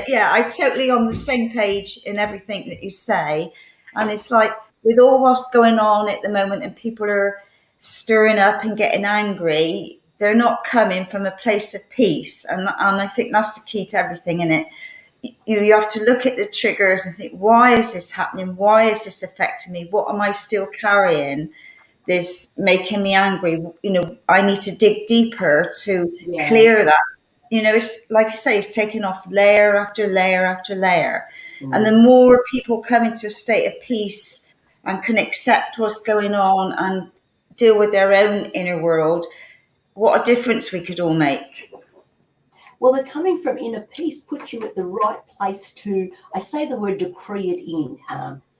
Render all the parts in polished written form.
Yeah, I totally on the same page in everything that you say. And it's like with all what's going on at the moment and people are stirring up and getting angry, they're not coming from a place of peace. And I think that's the key to everything in it. You have to look at the triggers and think, why is this happening? Why is this affecting me? What am I still carrying? This making me angry. I need to dig deeper to clear that. It's like you say, it's taking off layer after layer after layer. And the more people come into a state of peace and can accept what's going on and deal with their own inner world, what a difference we could all make. Well, the coming from inner peace puts you at the right place to, I say the word decree it in,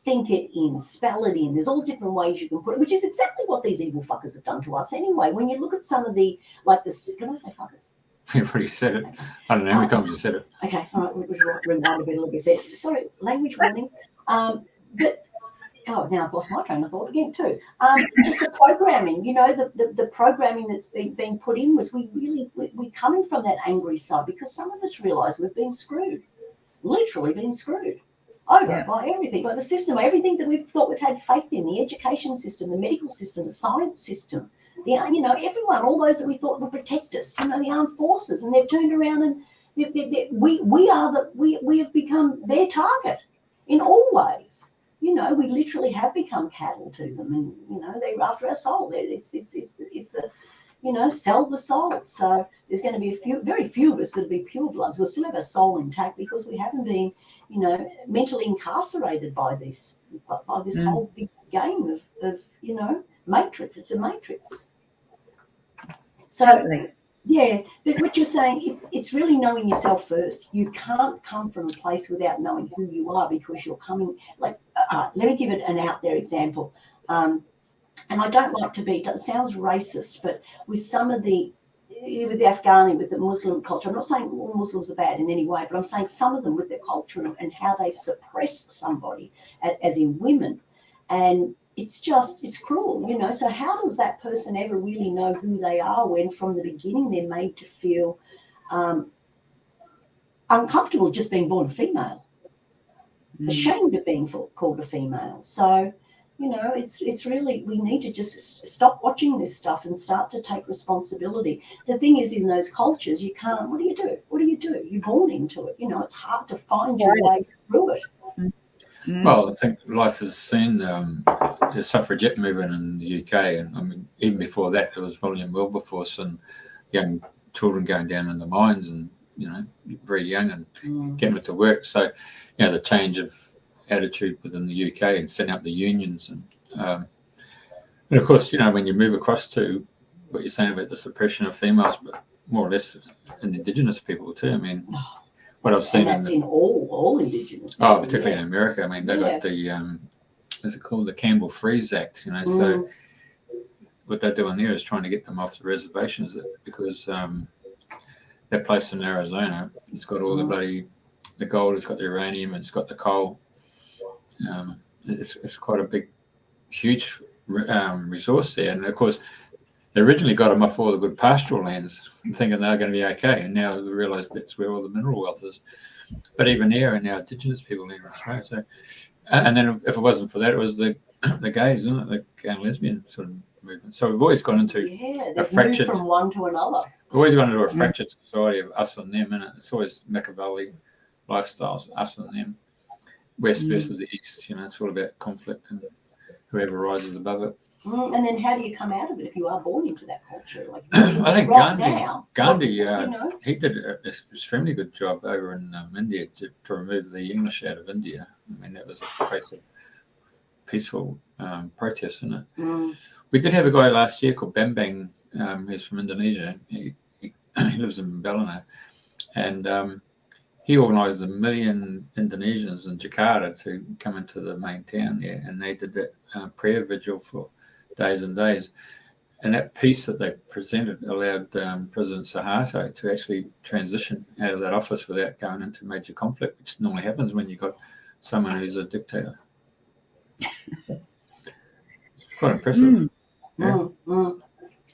think it in, spell it in. There's all different ways you can put it, which is exactly what these evil fuckers have done to us anyway. When you look at some of the, like this, can I say fuckers? You've already said it. I don't know how many times you said it. Okay, all right, we was reminded a little bit there. Sorry, language warning. But now I've lost my train of thought again too. Just the programming, the programming that's being put in was we're coming from that angry side because some of us realise we've been screwed, literally been screwed over by everything, by the system, everything that we've thought we've had faith in, the education system, the medical system, the science system, everyone, all those that we thought would protect us, the armed forces, and they've turned around and we have become their target in all ways. We literally have become cattle to them, and they're after our soul. It's the sell the soul. So there's going to be very few of us that'll be pure bloods. We'll still have our soul intact because we haven't been, mentally incarcerated by this whole big game of matrix. It's a matrix. So, totally. Yeah, but what you're saying, it's really knowing yourself first. You can't come from a place without knowing who you are because you're coming, let me give it an out there example. And I don't like to be, it sounds racist, but with some of with the Afghani, with the Muslim culture, I'm not saying all Muslims are bad in any way, but I'm saying some of them with their culture and how they suppress somebody, as in women. And it's cruel, So how does that person ever really know who they are when from the beginning they're made to feel uncomfortable just being born a female, ashamed of being called a female? So, it's really, we need to just stop watching this stuff and start to take responsibility. The thing is, in those cultures, you can't, what do you do? What do you do? You're born into it. It's hard to find your way through it. Well, I think life has seen the suffragette movement in the UK, and I mean, even before that, there was William Wilberforce and young children going down in the mines, and very young and getting it to work. So, the change of attitude within the UK and setting up the unions, and of course, when you move across to what you're saying about the suppression of females, but more or less in Indigenous people too. I mean. What I've seen in all Indigenous people, particularly in America. I mean, they got the what's it called, the Campbell Freeze Act. So what they're doing there is trying to get them off the reservations because that place in Arizona, it's got all the gold, it's got the uranium, it's got the coal. It's quite a big, huge resource there, and of course. They originally got them off all the good pastoral lands, thinking they were going to be okay, and now we realise that's where all the mineral wealth is. But even there are now Indigenous people in Australia. So, and then if it wasn't for that, it was the gays, isn't it? The gay and lesbian sort of movement. So we've always gone into a fractured, from one to another. We've always gone into a fractured society of us and them, and it's always Machiavelli lifestyles, us and them, West versus the East. It's all about conflict and whoever rises above it. And then how do you come out of it if you are born into that culture? Like I think right Gandhi, he did an extremely good job over in India to remove the English out of India. I mean, that was a place of peaceful protest, isn't it? We did have a guy last year called Bambang, who's from Indonesia. He lives in Ballina, and he organised 1 million Indonesians in Jakarta to come into the main town there, and they did that prayer vigil for days and days. And that peace that they presented allowed President Suharto to actually transition out of that office without going into major conflict, which normally happens when you've got someone who's a dictator. Quite impressive.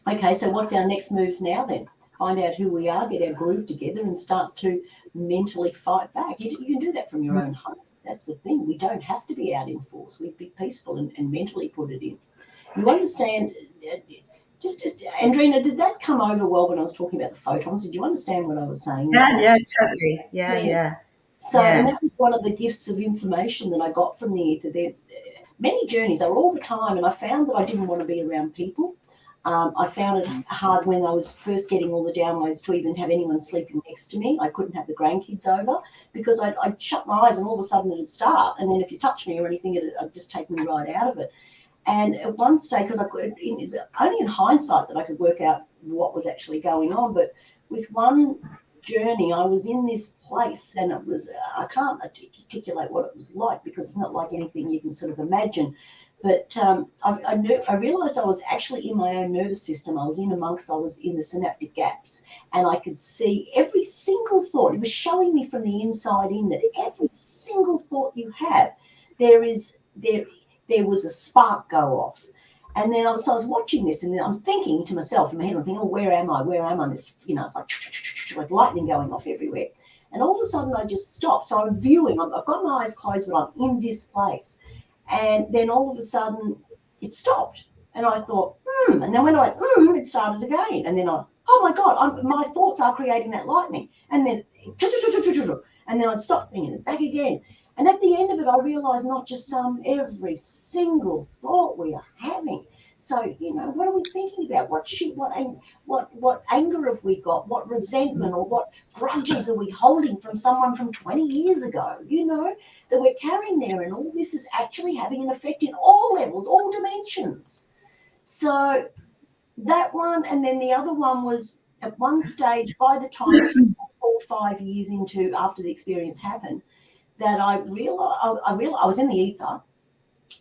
Okay, so what's our next moves now then? find out who we are, get our groove together, and start to mentally fight back. You can do that from your own home. That's the thing. We don't have to be out in force. We'd be peaceful and mentally put it in. You understand? Just Andrena, did that come over well when I was talking about the photons? Did you understand what I was saying? Yeah, totally. Yeah. So, and that was one of the gifts of information that I got from the ether. There's many journeys, they were all the time, and I found that I didn't want to be around people. I found it hard when I was first getting all the downloads to even have anyone sleeping next to me. I couldn't have the grandkids over because I'd shut my eyes and all of a sudden it'd start. And then if you touch me or anything, it'd just take me right out of it. And at one stage, because only in hindsight that I could work out what was actually going on, but with one journey, I was in this place, and it was, I can't articulate what it was like because it's not like anything you can sort of imagine. But I realized I was actually in my own nervous system. I was in the synaptic gaps, and I could see every single thought. It was showing me from the inside in that every single thought you have, there was a spark go off. And then I was watching this, and then I'm thinking to myself in my head, I'm thinking, oh, where am I? Where am I? This, it's like lightning going off everywhere. And all of a sudden I just stopped. So I'm viewing, I've got my eyes closed, but I'm in this place. And then all of a sudden it stopped. And I thought, And then when I went, it started again. And then oh my God, my thoughts are creating that lightning. And then, and then I'd stop thinking it back again. And at the end of it, I realized not just some, every single thought we are having. So, what are we thinking about? What anger have we got? What resentment or what grudges are we holding from someone from 20 years ago, that we're carrying there? And all this is actually having an effect in all levels, all dimensions. So that one, and then the other one was at one stage, by the time it was 4 or 5 years after the experience happened, that I realized I was in the ether,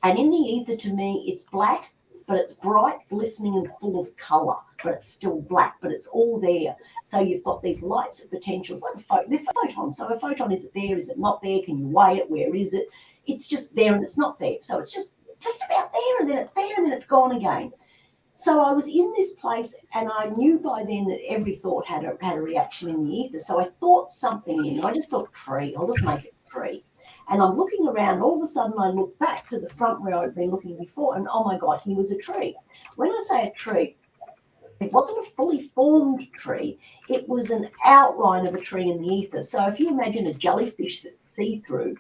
and in the ether, to me, it's black, but it's bright, glistening, and full of color, but it's still black, but it's all there. So you've got these lights of potentials, like they're photons. So a photon, is it there? Is it not there? Can you weigh it? Where is it? It's just there and it's not there. So it's just about there, and then it's there, and then it's gone again. So I was in this place, and I knew by then that every thought had a reaction in the ether. So I thought something in. I just thought tree. I'll just make it tree. And I'm looking around, and all of a sudden I look back to the front where I'd been looking before, and oh my God, here was a tree. When I say a tree, it wasn't a fully formed tree. It was an outline of a tree in the ether. So if you imagine a jellyfish that's see-through,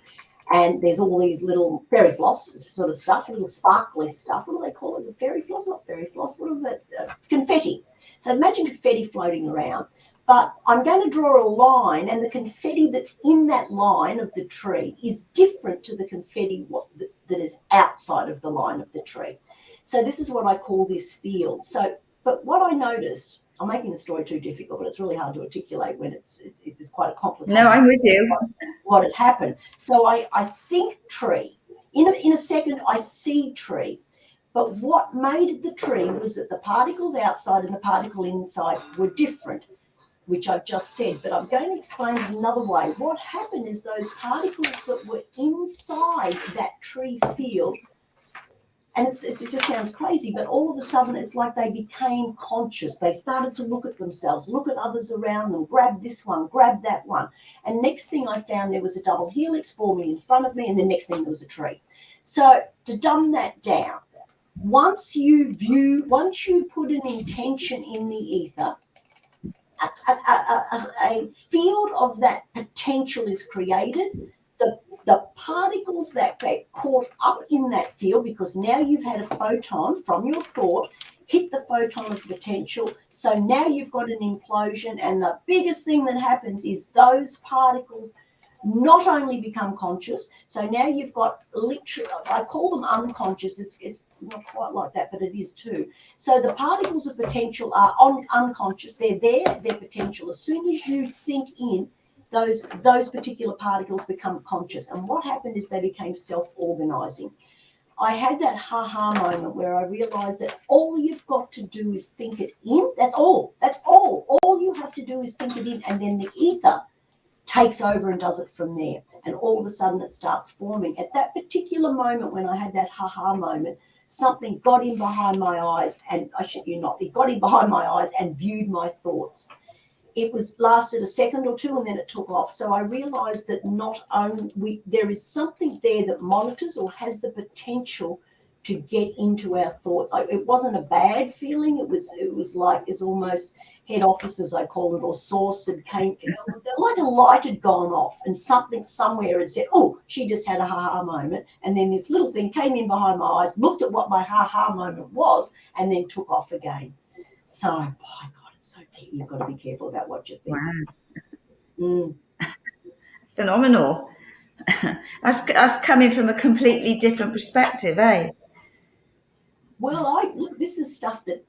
and there's all these little fairy floss sort of stuff, little sparkly stuff. What do they call it? Is it fairy floss? Not fairy floss. What is that? Confetti. So imagine confetti floating around. But I'm going to draw a line, and the confetti that's in that line of the tree is different to the confetti that is outside of the line of the tree. So this is what I call this field. So, but what I noticed, I'm making the story too difficult, but it's really hard to articulate when it's quite a complicated. No, I'm with you. What had happened. So I think tree. In a second, I see tree. But what made the tree was that the particles outside and the particle inside were different, which I've just said, but I'm going to explain it another way. What happened is those particles that were inside that tree field, and it just sounds crazy, but all of a sudden it's like they became conscious. They started to look at themselves, look at others around them, grab this one, grab that one. And next thing I found, there was a double helix forming in front of me, and the next thing there was a tree. So to dumb that down, once you put an intention in the ether, a field of that potential is created. The particles that get caught up in that field, because now you've had a photon from your thought hit the photon of potential, so now you've got an implosion, and the biggest thing that happens is those particles not only become conscious, so now you've got literally, I call them unconscious, it's not quite like that, but it is too. So the particles of potential are unconscious, they're there, they're potential. As soon as you think in, those particular particles become conscious. And what happened is they became self-organizing. I had that ha-ha moment where I realized that all you've got to do is think it in. That's all. All you have to do is think it in, and then the ether takes over and does it from there. And all of a sudden it starts forming. At that particular moment when I had that ha-ha moment, something got in behind my eyes, and I shit you not, it got in behind my eyes and viewed my thoughts. it was lasted a second or two and then it took off. So I realized that not only there is something there that monitors or has the potential to get into our thoughts. It wasn't a bad feeling. It was like, it's almost head office, as I call it, or source, and came, like a light had gone off and something somewhere had said, oh, she just had a ha-ha moment. And then this little thing came in behind my eyes, looked at what my ha-ha moment was, and then took off again. So, my God, it's so key. You've got to be careful about what you think. Wow. Phenomenal. That's coming from a completely different perspective, eh? Well, look, this is stuff that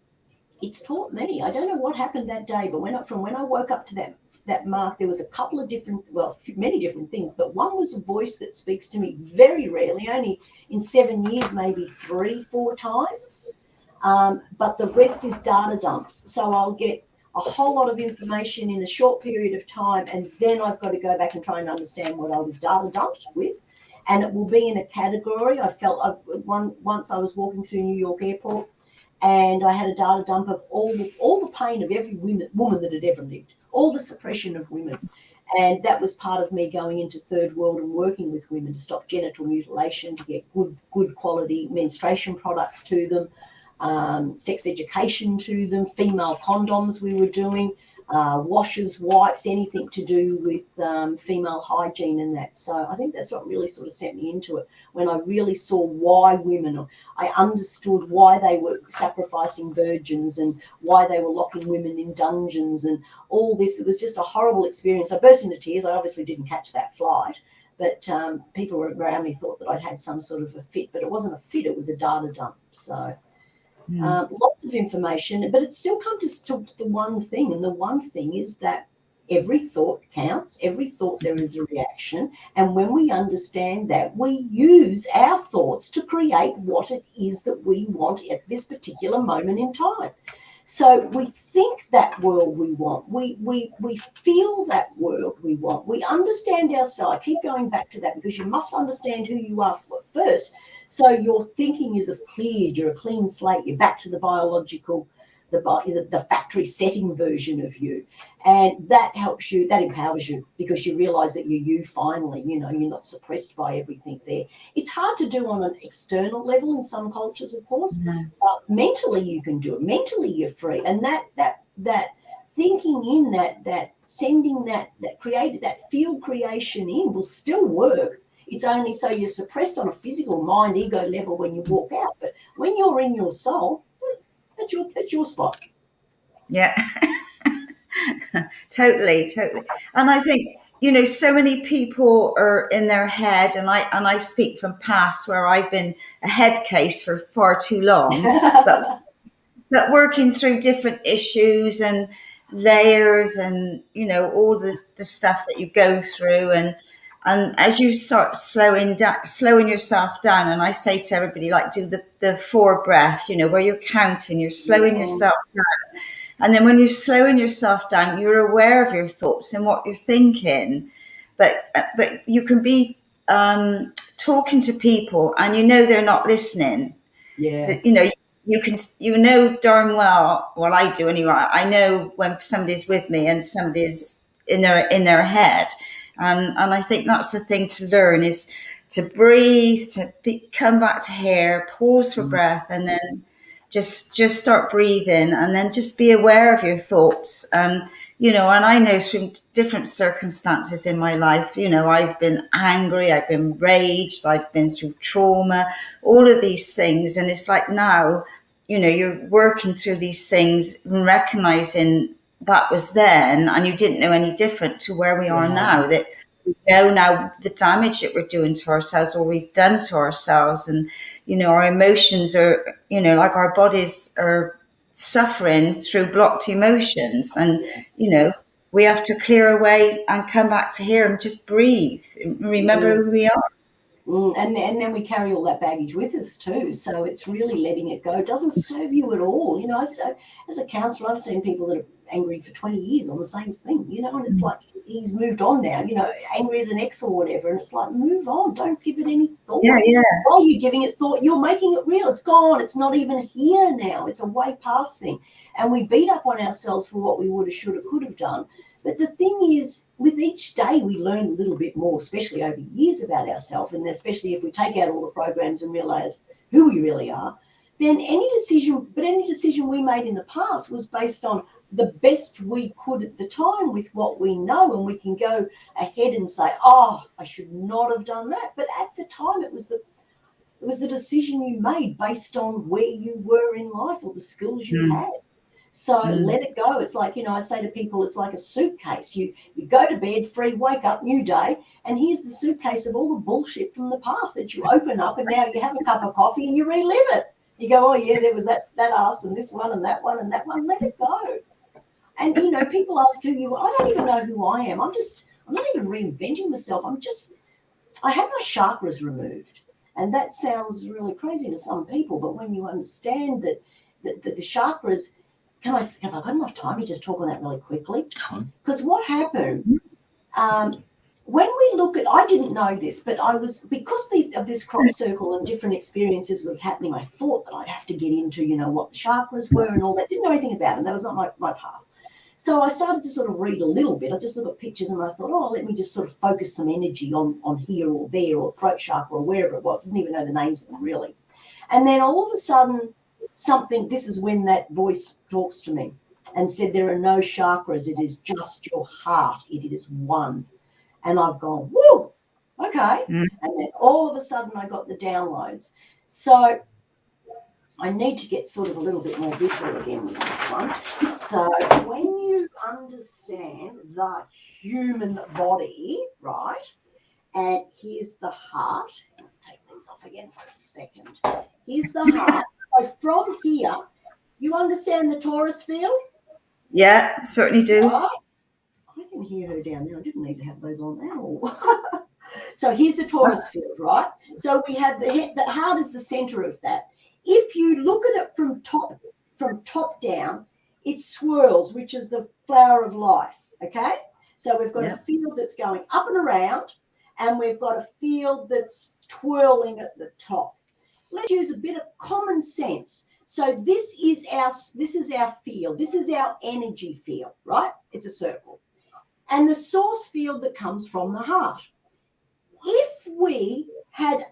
it's taught me. I don't know what happened that day, but when I woke up to that mark, there was a couple of different, well, many different things, but one was a voice that speaks to me very rarely, only in 7 years, maybe 3-4 times. But the rest is data dumps. So I'll get a whole lot of information in a short period of time, and then I've got to go back and try and understand what I was data dumped with. And it will be in a category. Once I was walking through New York Airport, and I had a data dump of all the pain of every woman that had ever lived, all the suppression of women. And that was part of me going into third world and working with women to stop genital mutilation, to get good quality menstruation products to them, sex education to them, female condoms we were doing, washers, wipes, anything to do with female hygiene and that. So I think that's what really sort of sent me into it, when I really saw why women, I understood why they were sacrificing virgins and why they were locking women in dungeons and all this. It was just a horrible experience. I burst into tears. I obviously didn't catch that flight, but people around me thought that I'd had some sort of a fit, but it wasn't a fit, it was a data dump. So lots of information, but it still comes to the one thing, and the one thing is that every thought counts. Every thought, there is a reaction, and when we understand that, we use our thoughts to create what it is that we want at this particular moment in time. So we think that world we want. We feel that world we want. We understand ourselves. I keep going back to that because you must understand who you are first. So your thinking is cleared. You're a clean slate. You're back to the biological, the factory setting version of you. And that helps you, that empowers you, because you realize that you're you finally, you're not suppressed by everything there. It's hard to do on an external level in some cultures, of course. But mentally you can do it. Mentally you're free. And that thinking in that sending that created, that field creation in will still work. It's only so you're suppressed on a physical mind, ego level when you walk out. But when you're in your soul, that's your spot. Yeah. Totally. And I think, so many people are in their head, and I speak from past where I've been a head case for far too long, but working through different issues and layers and, all the stuff that you go through. And as you start slowing yourself down, and I say to everybody, like, do the 4 breath, where you're counting, you're slowing yourself down. And then when you're slowing yourself down, you're aware of your thoughts and what you're thinking. But you can be talking to people and they're not listening. Yeah. You can darn well, I do anyway. I know when somebody's with me and somebody's in their head. And I think that's the thing to learn, is to breathe, come back to here, pause for breath, and then just start breathing, and then just be aware of your thoughts. And and I know from different circumstances in my life, I've been angry, I've been raged, I've been through trauma, all of these things. And it's like now, you're working through these things and recognizing that was then, and you didn't know any different to where we are now, that we know now the damage that we're doing to ourselves, or we've done to ourselves. And our emotions are, like our bodies are suffering through blocked emotions. And, we have to clear away and come back to here and just breathe and remember who we are. And then we carry all that baggage with us too. So it's really letting it go. It doesn't serve you at all. As a counsellor, I've seen people that angry for 20 years on the same thing, you know, and it's like he's moved on now, you know, angry at an ex or whatever, and it's like, move on, don't give it any thought. Yeah. Why are you giving it thought? You're making it real. It's gone. It's not even here now. It's a way past thing. And we beat up on ourselves for what we would have, should have, could have done. But the thing is, with each day, we learn a little bit more, especially over years, about ourselves, and especially if we take out all the programs and realize who we really are. Then any decision we made in the past was based on the best we could at the time with what we know, and we can go ahead and say, oh, I should not have done that. But at the time, it was the decision you made based on where you were in life or the skills you had. So let it go. It's like, you know, I say to people, it's like a suitcase. You go to bed free, wake up, new day, and here's the suitcase of all the bullshit from the past that you open up, and now you have a cup of coffee and you relive it. You go, oh, yeah, there was that ass and this one and that one and that one. Let it go. And, you know, people ask who you are. I don't even know who I am. I'm not even reinventing myself. I had my chakras removed. And that sounds really crazy to some people. But when you understand that the chakras, have I got enough time to just talk on that really quickly? Because what happened, when we look at, I didn't know this, but because of this crop circle and different experiences was happening, I thought that I'd have to get into, you know, what the chakras were and all that. Didn't know anything about them. That was not my path. So I started to sort of read a little bit. I just looked at pictures and I thought, oh, let me just sort of focus some energy on here or there or throat chakra or wherever it was. Didn't even know the names of them really. And then all of a sudden, this is when that voice talks to me and said, there are no chakras. It is just your heart. It is one. And I've gone, whoa, okay. And then all of a sudden I got the downloads. So I need to get sort of a little bit more visual again with this one. So when you understand the human body, right, and here's the heart. I'll take these off again for a second. Here's the heart. So from here, you understand the torus field? Yeah, certainly do. Right? I can hear her down there. I didn't need to have those on now. So here's the torus field, right? So we have the head. The heart is the center of that. If you look at it from top down, it swirls, which is the flower of life. Okay. So we've got a field that's going up and around, and we've got a field that's twirling at the top. Let's use a bit of common sense. So this is our field. This is our energy field, right? It's a circle. And the source field that comes from the heart. If we had,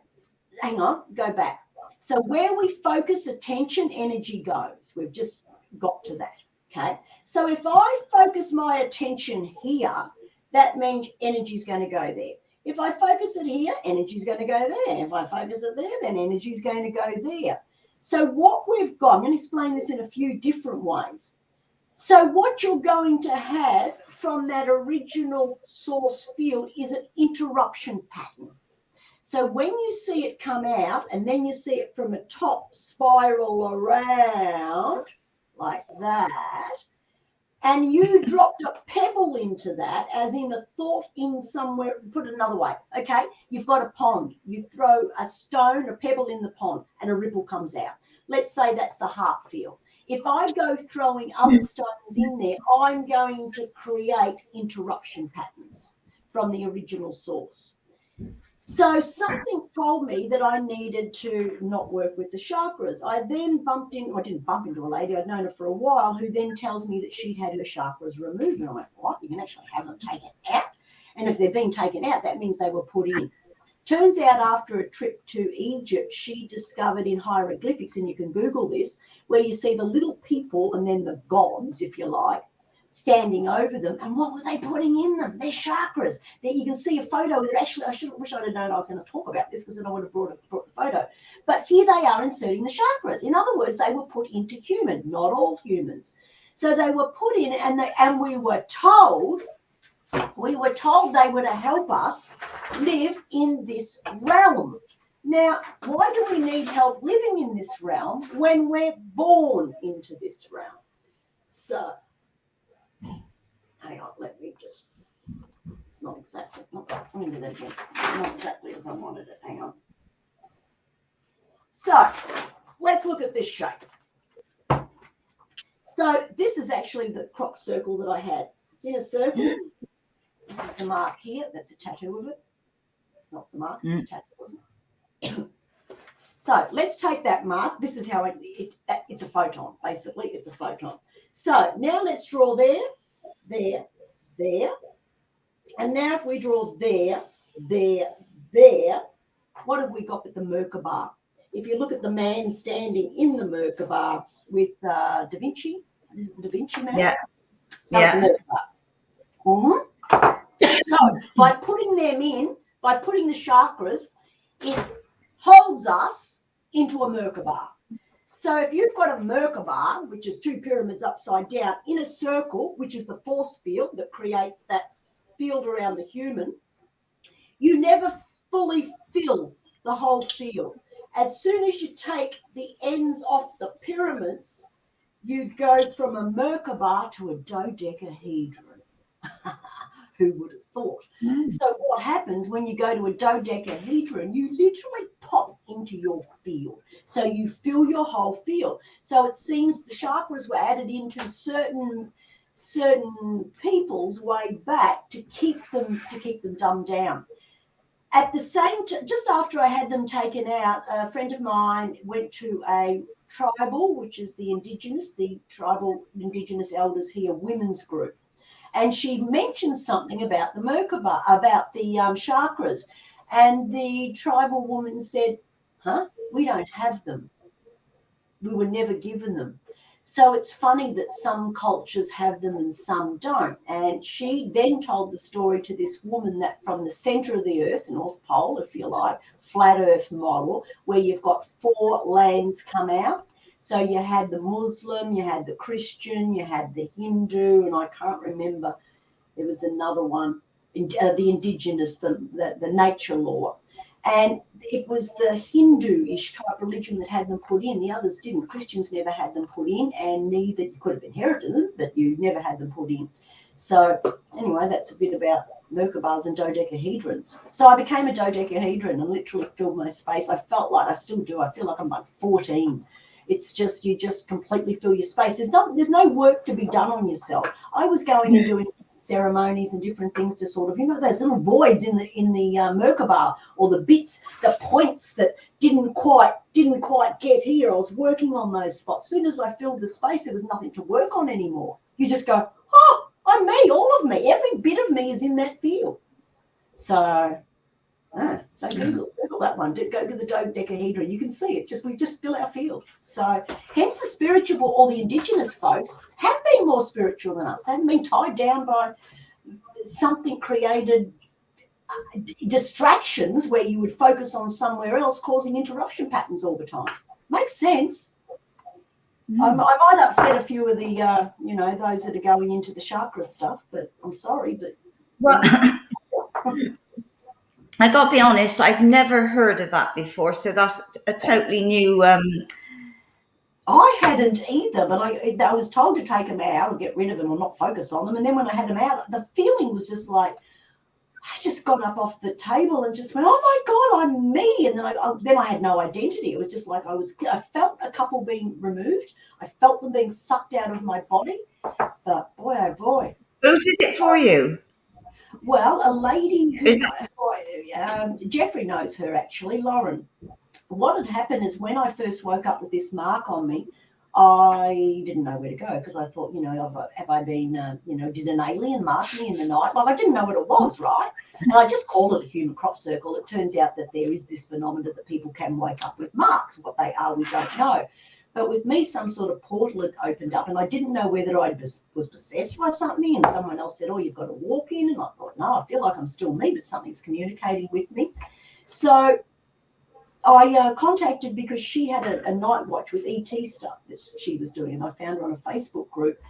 go back. So where we focus attention, energy goes. We've just got to that, okay? So if I focus my attention here, that means energy is going to go there. If I focus it here, energy is going to go there. If I focus it there, then energy is going to go there. So what we've got, I'm going to explain this in a few different ways. So what you're going to have from that original source field is an interruption pattern. So when you see it come out and then you see it from a top spiral around like that, and you dropped a pebble into that, as in a thought in somewhere, put it another way, okay? You've got a pond. You throw a stone, a pebble in the pond, and a ripple comes out. Let's say that's the heart field. If I go throwing other stones in there, I'm going to create interruption patterns from the original source. So something told me that I needed to not work with the chakras. I then I didn't bump into a lady, I'd known her for a while, who then tells me that she'd had her chakras removed. And I went, what? You can actually have them taken out? And if they've been taken out, that means they were put in. Turns out after a trip to Egypt, she discovered in hieroglyphics, and you can Google this, where you see the little people and then the gods, if you like, standing over them. And what were they putting in them? Their chakras. There you can see a photo. Actually, wish I'd have known I was going to talk about this, because then I would have brought the photo. But here they are inserting the chakras. In other words, they were put into human, not all humans. So they were put in, and we were told they were to help us live in this realm. Now, why do we need help living in this realm when we're born into this realm? So, hang on, let me just, it's not exactly, not exactly as I wanted it, hang on. So, let's look at this shape. So this is actually the crop circle that I had. It's in a circle. This is the mark here. That's a tattoo of it. Not the mark, it's a tattoo of it. So let's take that mark. This is how it's a photon, basically. It's a photon. So now let's draw there, there, there. And now if we draw there, there, there, what have we got with the Merkaba? If you look at the man standing in the Merkaba with Da Vinci, is it the Da Vinci man? Yeah. So it's a Merkaba. So by putting them in, by putting the chakras, it holds us into a Merkaba. So if you've got a Merkaba, which is two pyramids upside down, in a circle, which is the force field that creates that field around the human, you never fully fill the whole field. As soon as you take the ends off the pyramids, you go from a Merkaba to a dodecahedron. Who would have thought? So what happens when you go to a dodecahedron, you literally pop into your field. So you fill your whole field. So it seems the chakras were added into certain people's way back to keep them dumbed down. At the same time, just after I had them taken out, a friend of mine went to a tribal, which is the tribal indigenous elders here, women's group. And she mentioned something about the Merkaba, about the chakras. And the tribal woman said, we don't have them. We were never given them. So it's funny that some cultures have them and some don't. And she then told the story to this woman that from the center of the earth, North Pole, if you like, flat earth model, where you've got 4 lands come out. So you had the Muslim, you had the Christian, you had the Hindu, and I can't remember, there was another one, the indigenous, the nature law. And it was the Hindu-ish type religion that had them put in. The others didn't. Christians never had them put in, and neither, you could have inherited them, but you never had them put in. So anyway, that's a bit about Merkabas and dodecahedrons. So I became a dodecahedron and literally filled my space. I felt like, I still do, I feel like I'm like 14. It's just, you just completely fill your space. There's no work to be done on yourself. I was going and doing ceremonies and different things to sort of, those little voids in the Merkaba, or the bits, the points that didn't quite get here. I was working on those spots. As soon as I filled the space, there was nothing to work on anymore. You just go, oh, I'm me, all of me. Every bit of me is in that field. So Google that one. Go to the dodecahedron. You can see it. We just fill our field. So hence the spiritual, or the indigenous folks have been more spiritual than us. They haven't been tied down by something created distractions where you would focus on somewhere else, causing interruption patterns all the time. Makes sense. I might upset a few of the, those that are going into the chakra stuff, but I'm sorry, but. Well, I got to be honest, I've never heard of that before, so that's a totally new. I hadn't either, but I was told to take them out or get rid of them or not focus on them. And then when I had them out, the feeling was just like, I just got up off the table and just went, oh my God, I'm me. And then I had no identity. It was just like I felt a couple being removed. I felt them being sucked out of my body. But boy, oh boy. Who did it for you? Well, a lady who, Jeffrey knows her actually, Lauren. What had happened is when I first woke up with this mark on me, I didn't know where to go because I thought, have I been, did an alien mark me in the night? Like, I didn't know what it was, right? And I just called it a human crop circle. It turns out that there is this phenomenon that people can wake up with marks. What they are, we don't know. But with me, some sort of portal had opened up, and I didn't know whether I was possessed by something, and someone else said, oh, you've got to walk in. And I thought, no, I feel like I'm still me, but something's communicating with me. So I contacted, because she had a night watch with ET stuff that she was doing, and I found her on a Facebook group.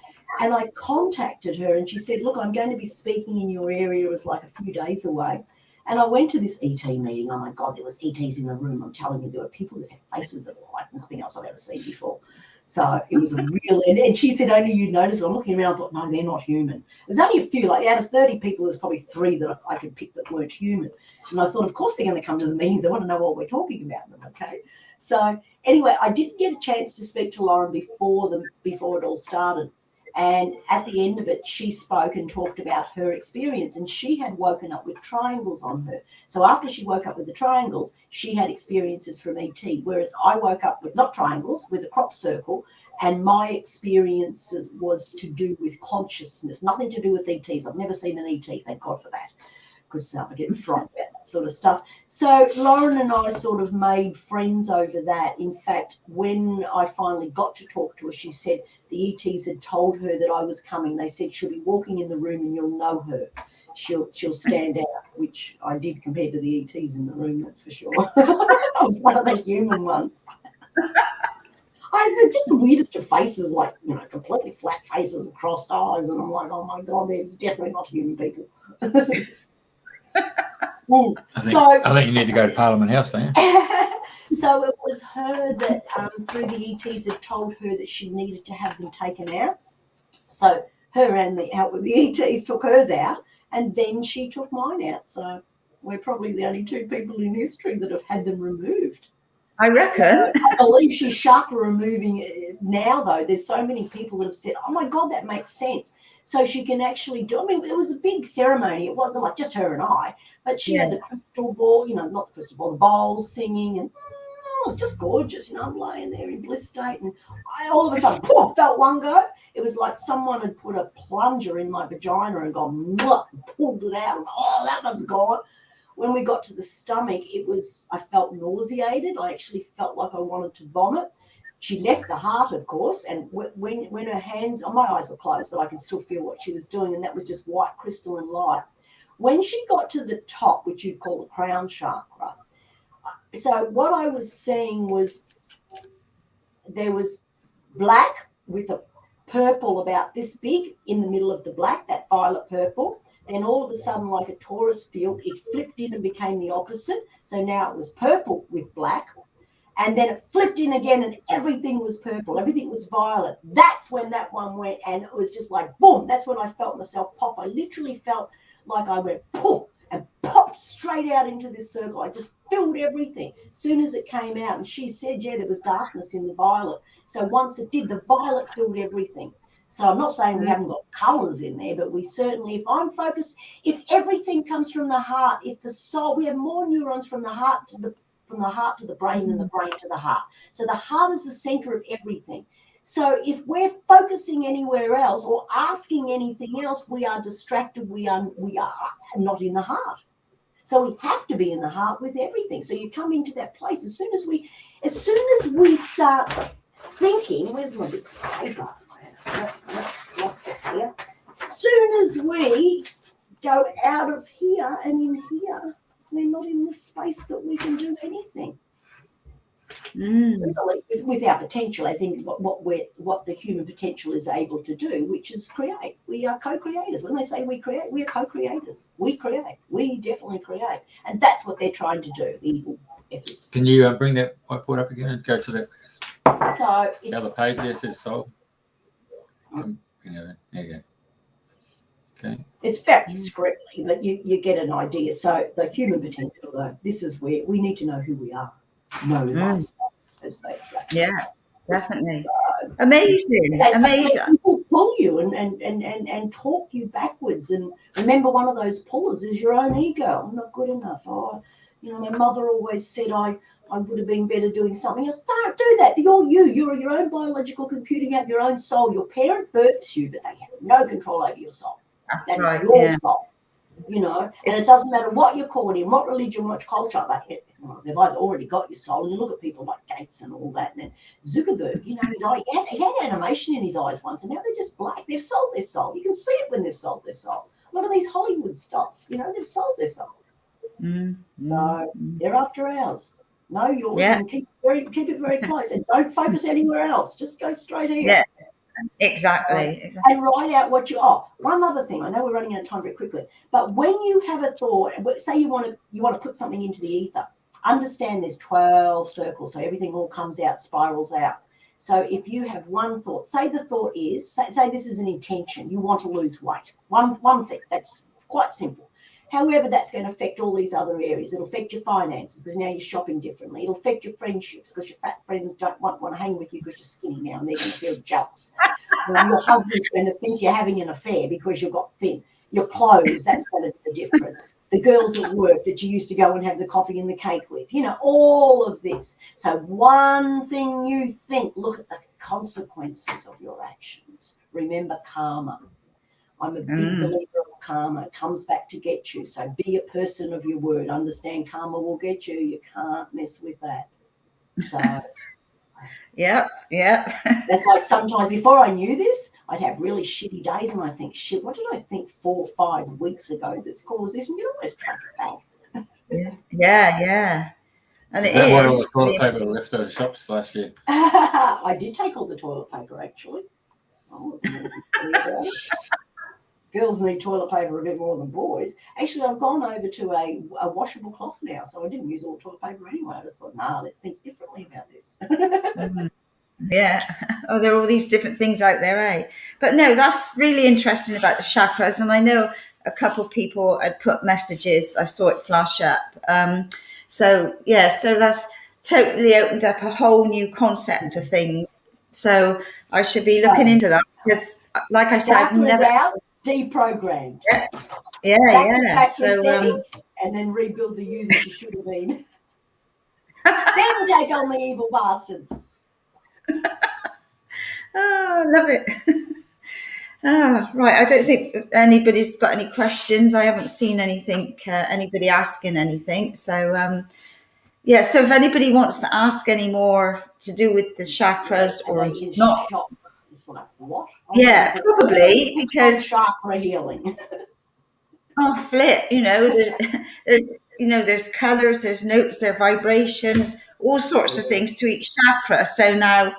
And I contacted her, and she said, look, I'm going to be speaking in your area. It was like a few days away. And I went to this ET meeting. Oh, my God, there was ETs in the room. I'm telling you, there were people that had faces that were like nothing else I've ever seen before. So it was a real, and she said, only you noticed. I'm looking around, I thought, no, they're not human. It was only a few, like out of 30 people, there's probably 3 that I could pick that weren't human. And I thought, of course they're going to come to the meetings. I want to know what we're talking about them, okay? So anyway, I didn't get a chance to speak to Lauren before it all started. And at the end of it, she spoke and talked about her experience, and she had woken up with triangles on her. So after she woke up with the triangles, she had experiences from ET, whereas I woke up with not triangles, with a crop circle, and my experience was to do with consciousness, nothing to do with ETs. I've never seen an ET, thank God for that, because I get frightened about that sort of stuff. So Lauren and I sort of made friends over that. In fact, when I finally got to talk to her, she said the ETs had told her that I was coming. They said she'll be walking in the room and you'll know her. She'll stand out, which I did compared to the ETs in the room, that's for sure. I was one of the human ones. They're just the weirdest of faces, like, completely flat faces and crossed eyes. And I'm like, oh my God, they're definitely not human people. I think you need to go to Parliament House, don't you? So it was her that, through the ETs, had told her that she needed to have them taken out. So her and the ETs took hers out, and then she took mine out. So we're probably the only 2 people in history that have had them removed. I reckon. So I believe she's sharper removing it now, though. There's so many people that have said, oh, my God, that makes sense. So she can actually do, I mean, it was a big ceremony. It wasn't like just her and I, but she had the crystal ball, not the crystal ball, the bowls singing, and it was just gorgeous. I'm laying there in bliss state, and I all of a sudden, poof, felt one go. It was like someone had put a plunger in my vagina and gone, and pulled it out. And, oh, that one's gone. When we got to the stomach, I felt nauseated. I actually felt like I wanted to vomit. She left the heart, of course, and when her hands, my eyes were closed, but I could still feel what she was doing, and that was just white crystalline light. When she got to the top, which you'd call the crown chakra, so what I was seeing was there was black with a purple about this big in the middle of the black, that violet purple. Then all of a sudden, like a torus field, it flipped in and became the opposite. So now it was purple with black. And then it flipped in again and everything was purple. Everything was violet. That's when that one went, and it was just like, boom. That's when I felt myself pop. I literally felt like I went poof and popped straight out into this circle. I just filled everything. As soon as it came out, and she said, yeah, there was darkness in the violet. So once it did, the violet filled everything. So I'm not saying we haven't got colours in there, but we certainly, if I'm focused, if everything comes from the heart, if the soul, we have more neurons from the heart to the brain and the brain to the heart. So the heart is the center of everything. So if we're focusing anywhere else or asking anything else, we are distracted. We are not in the heart. So we have to be in the heart with everything. So you come into that place as soon as we start thinking. Where's my bits of paper? Lost it here. As soon as we go out of here and in here, we're not in the space that we can do anything. Really, with our potential, as in what the human potential is able to do, which is create. We are co-creators. When they say we create, we are co-creators. We create. We definitely create, and that's what they're trying to do. The evil efforts. Can you bring that whiteboard up again and go to that? So the other page there says soul. There you go. Okay. It's very scribbly, but you get an idea. So the human potential, though, this is where we need to know who we are. Know thyself, as they say. Yeah, definitely. So, amazing. People pull you and talk you backwards. And remember, one of those pullers is your own ego. I'm not good enough. Oh, my mother always said I would have been better doing something else. Don't do that. You're you. You're your own biological computer. You have your own soul. Your parent births you, but they have no control over your soul. That's right. Your soul. And it doesn't matter what you're called in, what religion, what culture. They've either already got your soul. And you look at people like Gates and all that. And Zuckerberg, his eye, he had animation in his eyes once, and now they're just black. They've sold their soul. You can see it when they've sold their soul. A lot of these Hollywood stars, they've sold their soul. So they're after ours. Know yours and keep it very close, and don't focus anywhere else. Just go straight here. Yeah, exactly. And write out what you. Oh, one other thing. I know we're running out of time very quickly, but when you have a thought, say you want to put something into the ether, understand there's 12 circles, so everything all comes out, spirals out. So if you have one thought, say the thought is, say this is an intention, you want to lose weight. One thing, that's quite simple. However, that's going to affect all these other areas. It'll affect your finances because now you're shopping differently. It'll affect your friendships because your fat friends don't want to hang with you because you're skinny now and they're going to feel jealous. Your husband's going to think you're having an affair because you've got thin. Your clothes, that's going to be the difference. The girls at work that you used to go and have the coffee and the cake with, all of this. So one thing you think, look at the consequences of your actions. Remember karma. I'm a big believer of karma. It comes back to get you. So be a person of your word. Understand karma will get you. You can't mess with that. So Yep. that's like sometimes before I knew this, I'd have really shitty days and I think, shit, what did I think 4 or 5 weeks ago that's caused this? And you always track it back. Yeah. And Is that why all the toilet paper left out of shops last year? I did take all the toilet paper, actually. I wasn't really clear about it. Girls need toilet paper a bit more than boys. Actually, I've gone over to a washable cloth now, so I didn't use all the toilet paper anyway. I just thought, let's think differently about this. Yeah. Oh, there are all these different things out there, eh? But no, that's really interesting about the chakras. And I know a couple of people had put messages. I saw it flash up. So that's totally opened up a whole new concept of things. So I should be looking into that because, like I said, I've never out, deprogrammed. Yeah. So settings, and then rebuild the you that you should have been. Then take on the evil bastards. Oh, I love it. Right. I don't think anybody's got any questions. I haven't seen anything, anybody asking anything. So, so if anybody wants to ask any more to do with the chakras or not. It's like, what? Yeah, probably because chakra healing. Oh, flip, there's colors, there's notes, there are vibrations, all sorts of things to each chakra. So now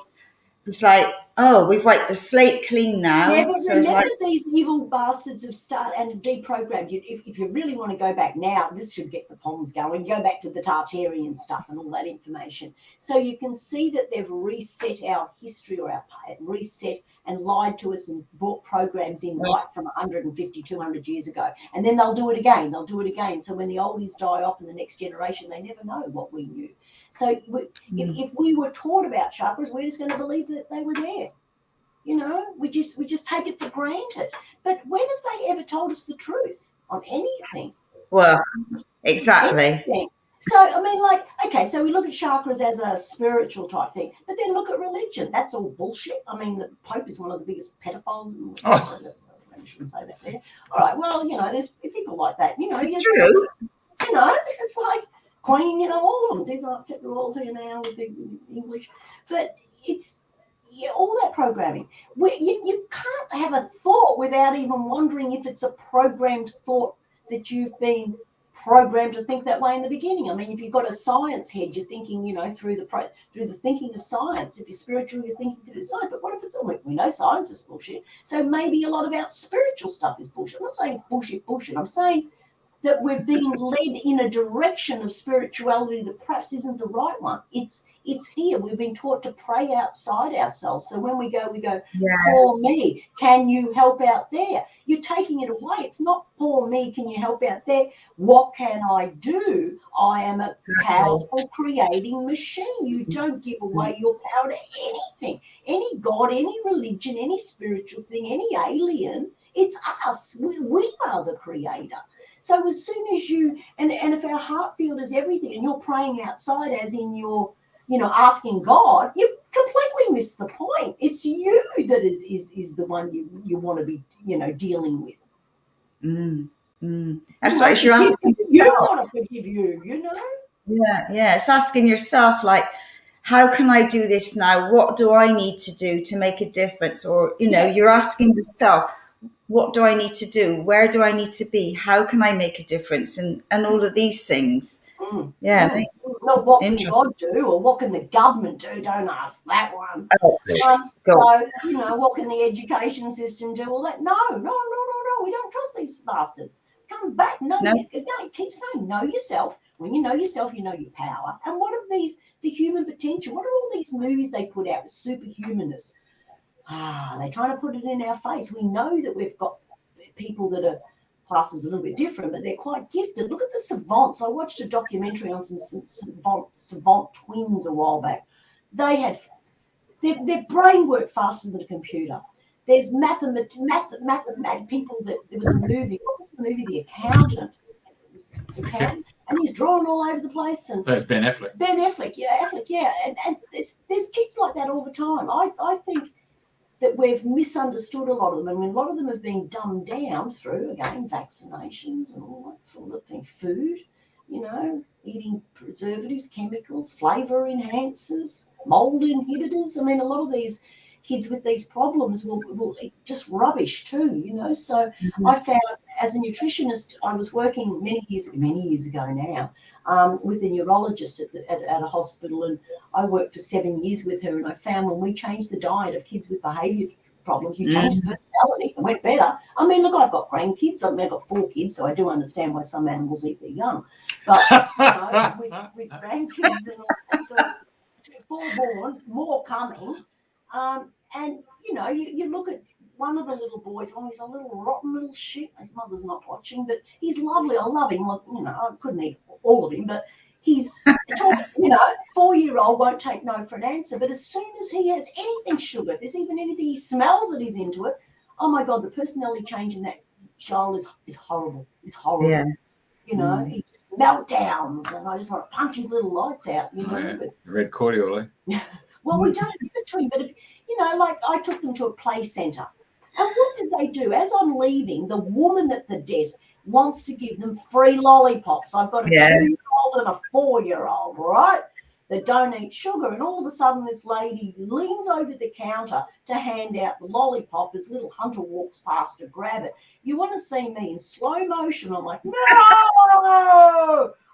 it's like, oh, we've wiped the slate clean now. Yeah, but so remember these evil bastards have started and deprogrammed. If you really want to go back now, this should get the palms going. Go back to the Tartarian stuff and all that information. So you can see that they've reset our history or reset and lied to us and brought programs in right from 150, 200 years ago. And then they'll do it again. So when the oldies die off in the next generation, they never know what we knew. So if we were taught about chakras, we're just going to believe that they were there. We just take it for granted. But when have they ever told us the truth on anything? Well, exactly. Anything. So, so we look at chakras as a spiritual type thing, but then look at religion. That's all bullshit. The Pope is one of the biggest pedophiles. I shouldn't say that there. All right, well, there's people like that. It's true. It's like Queen, all of them. These are upset the rules here now with the English. But it's all that programming. You can't have a thought without even wondering if it's a programmed thought that you've been programmed to think that way in the beginning. If you've got a science head, you're thinking, through the thinking of science. If you're spiritual, you're thinking through the science. But what if it's all, we know science is bullshit. So maybe a lot of our spiritual stuff is bullshit. I'm not saying it's bullshit. I'm saying that we're being led in a direction of spirituality that perhaps isn't the right one. It's here. We've been taught to pray outside ourselves. So when we go, poor me, can you help out there? You're taking it away. It's not poor me, can you help out there? What can I do? I am a powerful creating machine. You don't give away your power to anything. Any God, any religion, any spiritual thing, any alien, it's us. We are the creator. So as soon as you, and if our heart field is everything and you're praying outside as in you're, asking God, you've completely missed the point. It's you that is the one you want to be, dealing with. That's right. You're asking you want to forgive you, Yeah. It's asking yourself, like, how can I do this now? What do I need to do to make a difference? Or, you're asking yourself, what do I need to do? Where do I need to be? How can I make a difference? And all of these things. Not what can God do or what can the government do? Don't ask that one. What can the education system do? All that? No. We don't trust these bastards. Come back. No. Keep saying know yourself. when you know yourself, you know your power. And what of the human potential? What are all these movies they put out with superhumanness? They're trying to put it in our face. We know that we've got people that are classes a little bit different, but they're quite gifted. Look at the savants. I watched a documentary on some savant twins a while back. They had their brain worked faster than a computer. There's mathemat people that there was a movie. What was the movie? The Accountant. And he's drawn all over the place. And that's Ben Affleck. Ben Affleck, yeah. And there's kids like that all the time. I think that we've misunderstood a lot of them. I mean, a lot of them have been dumbed down through, again, vaccinations and all that sort of thing. Food, eating preservatives, chemicals, flavour enhancers, mould inhibitors. I mean, a lot of these kids with these problems will eat just rubbish too, So I found, as a nutritionist, I was working many years ago now, with a neurologist at a hospital, and I worked for 7 years with her, and I found when we changed the diet of kids with behaviour problems, we changed the personality and went better. I mean, look, I've got grandkids. I've got 4 kids, so I do understand why some animals eat their young. But with grandkids and all that, so 4 born, more coming, and you look at one of the little boys. Oh, he's a little rotten little shit. His mother's not watching, but he's lovely. I love him. I couldn't eat all of him, but he's, 4-year-old won't take no for an answer. But as soon as he has anything sugar, if there's even anything he smells that he's into it, oh my God, the personality change in that child is horrible. It's horrible. Yeah. He just meltdowns, and I just want to punch his little lights out. But, red cordial, eh? Well, we don't give it to him, but if, like I took them to a play centre. And what did they do? As I'm leaving, the woman at the desk wants to give them free lollipops. I've got a 2-year-old and a 4-year-old, right, that don't eat sugar. And all of a sudden, this lady leans over the counter to hand out the lollipop as little Hunter walks past to grab it. You want to see me in slow motion? I'm like, no!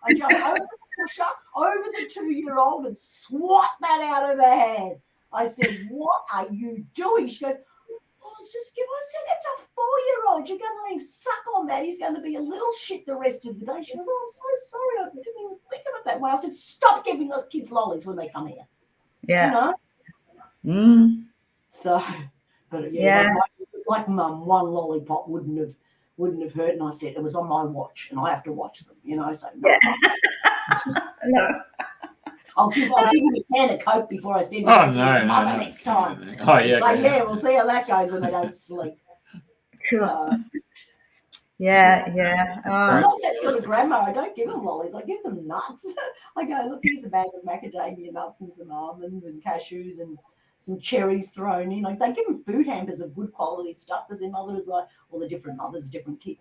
I jump over the pusher, over the 2-year-old, and swat that out of her hand. I said, what are you doing? She goes, I said, it's a 4-year-old. You're going to let him suck on that. He's going to be a little shit the rest of the day. She goes, I'm so sorry. I didn't even think of it that way. I said, stop giving the kids lollies when they come here. Yeah. So, but like Mum, one lollipop wouldn't have hurt. And I said, it was on my watch, and I have to watch them, So no. No. I'll give him a can of Coke before I send him to his mother next time. Oh, yeah. So, we'll see how that goes when they don't sleep. Cool. So, yeah. I'm not that sort of grandma. I don't give them lollies. I give them nuts. I go, look, here's a bag of macadamia nuts and some almonds and cashews and some cherries thrown in. Like, they give them food hampers of good quality stuff, because their mother is like, well, the different mothers, different kids,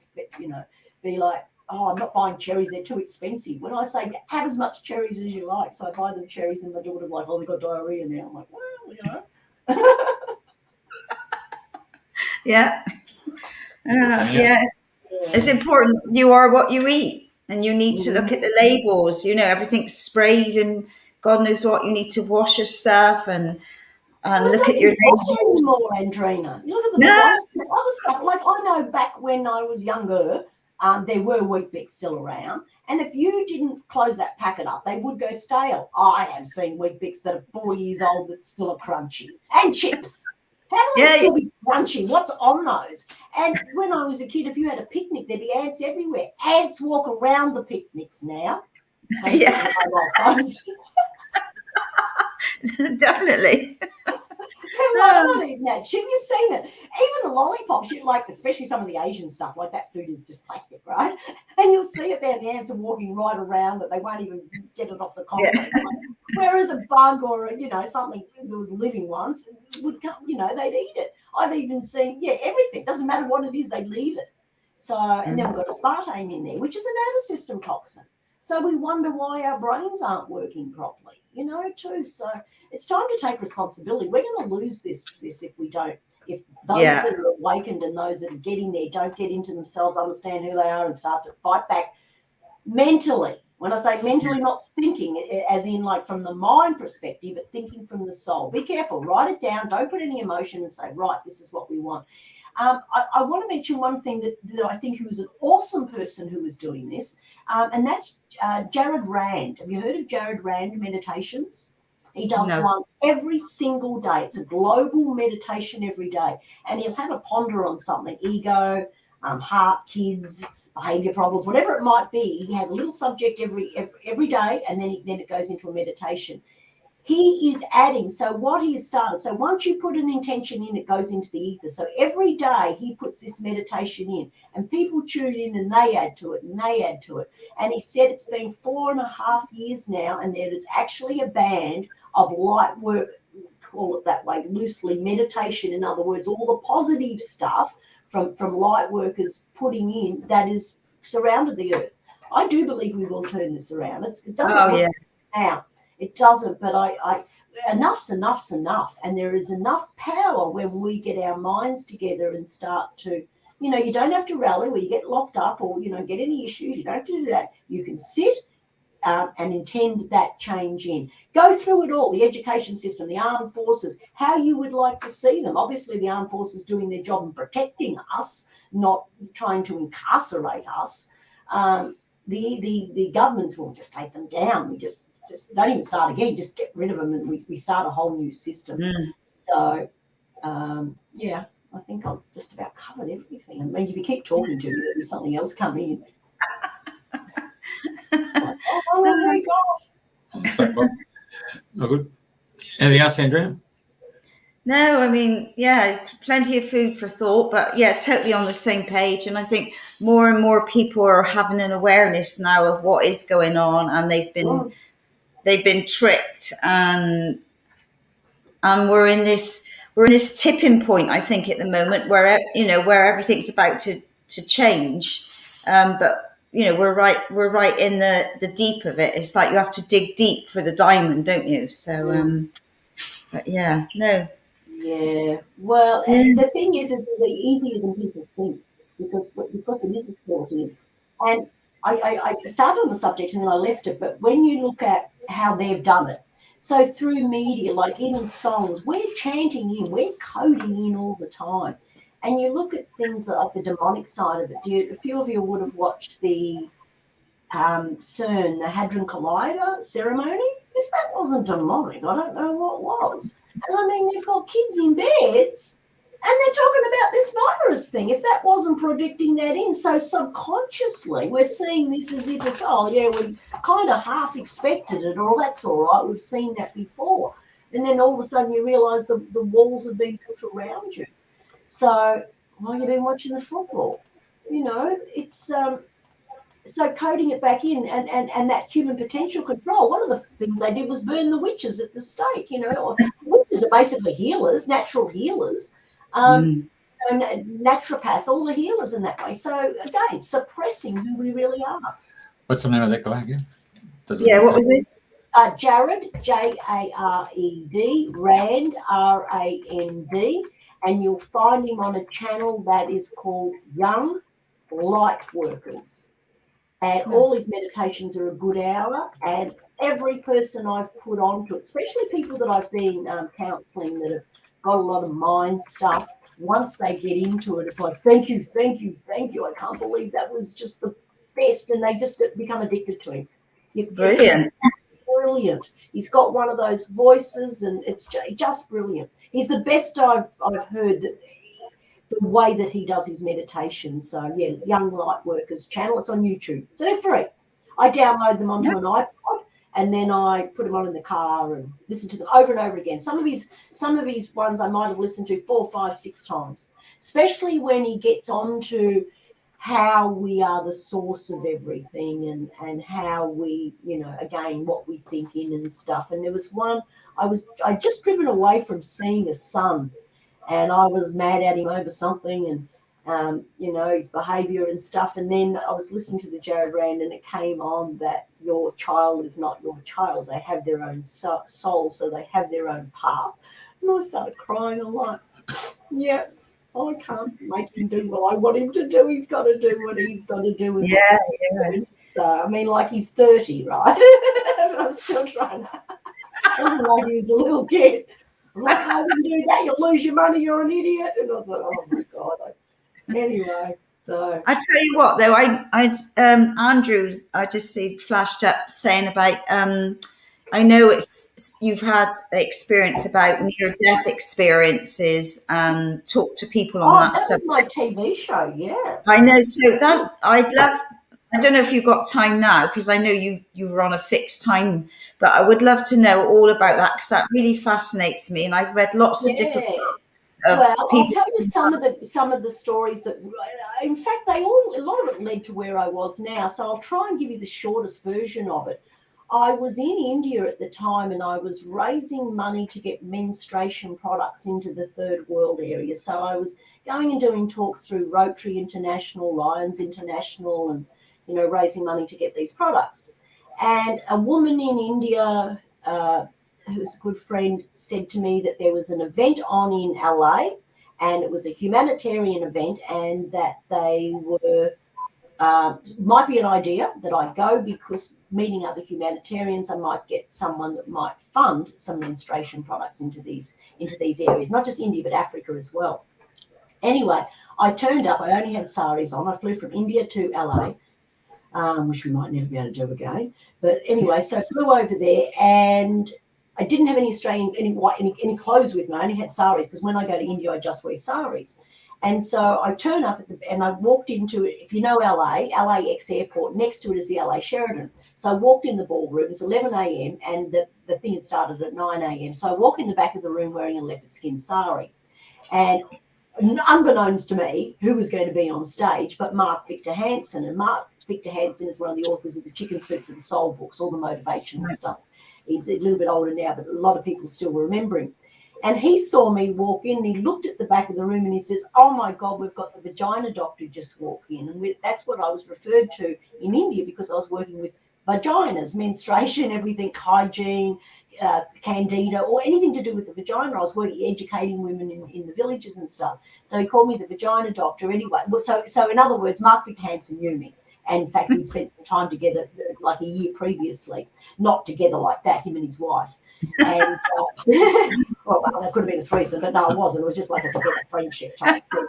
be like, oh, I'm not buying cherries, they're too expensive. When I say have as much cherries as you like, so I buy them cherries, and my daughter's like, oh, they've got diarrhea now. I'm like, well, Yeah. Yes. It's important. You are what you eat, and you need to look at the labels. Everything's sprayed, and God knows what. You need to wash your stuff and look at your labels anymore, Andrena. You look at the other stuff. Like, I know back when I was younger, there were Weet-Bix still around, and if you didn't close that packet up, they would go stale. I have seen Weet-Bix that are 4 years old that still are crunchy, and chips. How do they still be crunchy? What's on those? And when I was a kid, if you had a picnic, there'd be ants everywhere. Ants walk around the picnics now. Yeah. Definitely. I'm not eating that shit. You've seen it. Even the lollipops, especially some of the Asian stuff, like that food is just plastic, right? And you'll see it there. The ants are walking right around it. They won't even get it off the concrete. Yeah. Whereas a bug or something that was living once would come, they'd eat it. I've even seen, everything. Doesn't matter what it is, they leave it. So, and then we've got aspartame in there, which is a nervous system toxin. So we wonder why our brains aren't working properly, too. So it's time to take responsibility. We're going to lose this if we don't. If those that are awakened and those that are getting there don't get into themselves, understand who they are, and start to fight back mentally. When I say mentally, not thinking as in like from the mind perspective, but thinking from the soul. Be careful. Write it down. Don't put any emotion and say, right, this is what we want. I want to mention one thing that I think who was an awesome person who was doing this, and that's Jared Rand. Have you heard of Jared Rand meditations? He does No. one every single day. It's a global meditation every day. And he'll have a ponder on something, ego, heart, kids, behavior problems, whatever it might be. He has a little subject every day, and then it goes into a meditation. He is adding, so what he has started, so once you put an intention in, it goes into the ether. So every day he puts this meditation in, and people tune in and they add to it and they add to it. And he said it's been 4.5 years now, and there is actually a band of light work, call it that way, loosely, meditation, in other words, all the positive stuff from light workers putting in that is surrounded the earth. I do believe we will turn this around. It doesn't work now. It doesn't, but I enough's enough. And there is enough power when we get our minds together and start to, you don't have to rally where you get locked up or, get any issues. You don't have to do that. You can sit and intend that change in. Go through it all, the education system, the armed forces, how you would like to see them. Obviously, the armed forces doing their job and protecting us, not trying to incarcerate us. The governments will just take them down. We just don't even start again, just get rid of them, and we start a whole new system. So, yeah, I think I've just about covered everything. I mean, if you keep talking to me, there'll be something else coming in. Oh my gosh. So, well, no good. Anything else, Andrena? No, I mean, yeah, plenty of food for thought, but yeah, totally on the same page. And I think more and more people are having an awareness now of what is going on, and they've been tricked, and we're in this tipping point, I think, at the moment where where everything's about to change, but we're right in the deep of it. It's like you have to dig deep for the diamond, don't you? So but yeah, no. Yeah, well, the thing is, it's easier than people think because it is a sporting. And I started on the subject and then I left it, but when you look at how they've done it, so through media, like even songs, we're chanting in, we're coding in all the time. And you look at things like the demonic side of it. A few of you would have watched the CERN, the Hadron Collider ceremony. If that wasn't demonic, I don't know what was. And I mean, you've got kids in beds and they're talking about this virus thing. If that wasn't predicting that in, so subconsciously we're seeing this as if it's, oh yeah, we kind of half expected it, or that's all right, we've seen that before. And then all of a sudden you realise the walls have been built around you. So while you've been watching the football, it's so coding it back in and that human potential control. One of the things they did was burn the witches at the stake. Witches are basically healers, natural healers, and naturopaths, all the healers in that way. So again, suppressing who we really are. What's the name of that guy again? What was it? Jared, Jared, Rand, Rand, and you'll find him on a channel that is called Young Light Workers. And all his meditations are a good hour. And every person I've put onto it, especially people that I've been counselling that have got a lot of mind stuff, once they get into it, it's like, thank you. I can't believe that was just the best. And they just become addicted to him. Brilliant. Brilliant. He's got one of those voices, and it's just brilliant. He's the best I've heard that. The way that he does his meditation. So yeah, Young Light Workers channel. It's on YouTube. So they're free. I download them onto an iPod and then I put them on in the car and listen to them over and over again. Some of his ones I might have listened to 4, 5, 6 times, especially when he gets onto how we are the source of everything and how we, again, what we think in and stuff. And there was one, I just driven away from seeing a sun. And I was mad at him over something and, his behaviour and stuff. And then I was listening to the Jared Rand and it came on that your child is not your child. They have their own soul, so they have their own path. And I started crying. I'm like, yeah, I can't make him do what I want him to do. He's got to do what he's got to do. And Yeah. So, I mean, like he's 30, right? I'm still trying to. It wasn't like he was a little kid. I'm like, I wouldn't do that. You'll lose your money. You're an idiot. And I thought, oh, my God, I Anyway, so I tell you what, though, Andrews, I just see flashed up saying about. I know you've had experience about near death experiences and talk to people on that that was my subject. TV show. Yeah. I know. So I'd love. I don't know if you've got time now because I know you were on a fixed time, but I would love to know all about that because that really fascinates me, and I've read lots of different Yeah. books of Well, I'll people. tell you some of the stories that, in fact, a lot of it led to where I was now. So I'll try and give you the shortest version of it. I was in India at the time, and I was raising money to get menstruation products into the third world area. So I was going and doing talks through Rotary International, Lions International, and raising money to get these products. And a woman in India, who's a good friend, said to me that there was an event on in LA, and it was a humanitarian event, and that they were might be an idea that I go, because meeting other humanitarians, I might get someone that might fund some menstruation products into these areas, not just India but Africa as well. Anyway, I turned up. I only had saris on. I flew from India to LA. Which we might never be able to do again. But anyway, so I flew over there, and I didn't have any Australian, any clothes with me. I only had saris, because when I go to India, I just wear saris. And so I turn up and I walked into, if you know LAX airport, next to it is the LA Sheraton. So I walked in the ballroom. It was 11 a.m. and the thing had started at 9 a.m. So I walk in the back of the room wearing a leopard skin sari. And unbeknownst to me, who was going to be on stage, but Mark Victor Hansen. And Mark Victor Hansen is one of the authors of the Chicken Soup for the Soul books, all the motivational stuff. He's a little bit older now, but a lot of people still remember him. And he saw me walk in, and he looked at the back of the room, and he says, "Oh my God, we've got the vagina doctor just walk in." And that's what I was referred to in India, because I was working with vaginas, menstruation, everything, hygiene, candida, or anything to do with the vagina. I was working, educating women in the villages and stuff. So he called me the vagina doctor anyway. So in other words, Mark Victor Hansen knew me. And in fact, we'd spent some time together like a year previously, not together like that, him and his wife. And well, that could have been a threesome, but no, it wasn't. It was just like a together friendship type thing.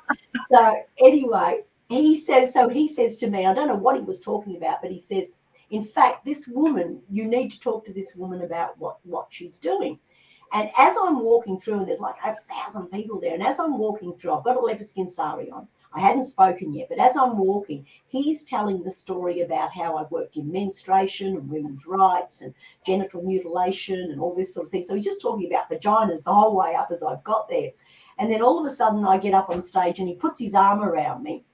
So anyway, he says to me, I don't know what he was talking about, but he says, in fact, this woman, you need to talk to this woman about what she's doing. And as I'm walking through, and there's like 1,000 people there, and as I'm walking through, I've got a leopard skin sari on. I hadn't spoken yet, but as I'm walking, he's telling the story about how I've worked in menstruation and women's rights and genital mutilation and all this sort of thing. So he's just talking about vaginas the whole way up as I've got there. And then all of a sudden I get up on stage, and he puts his arm around me,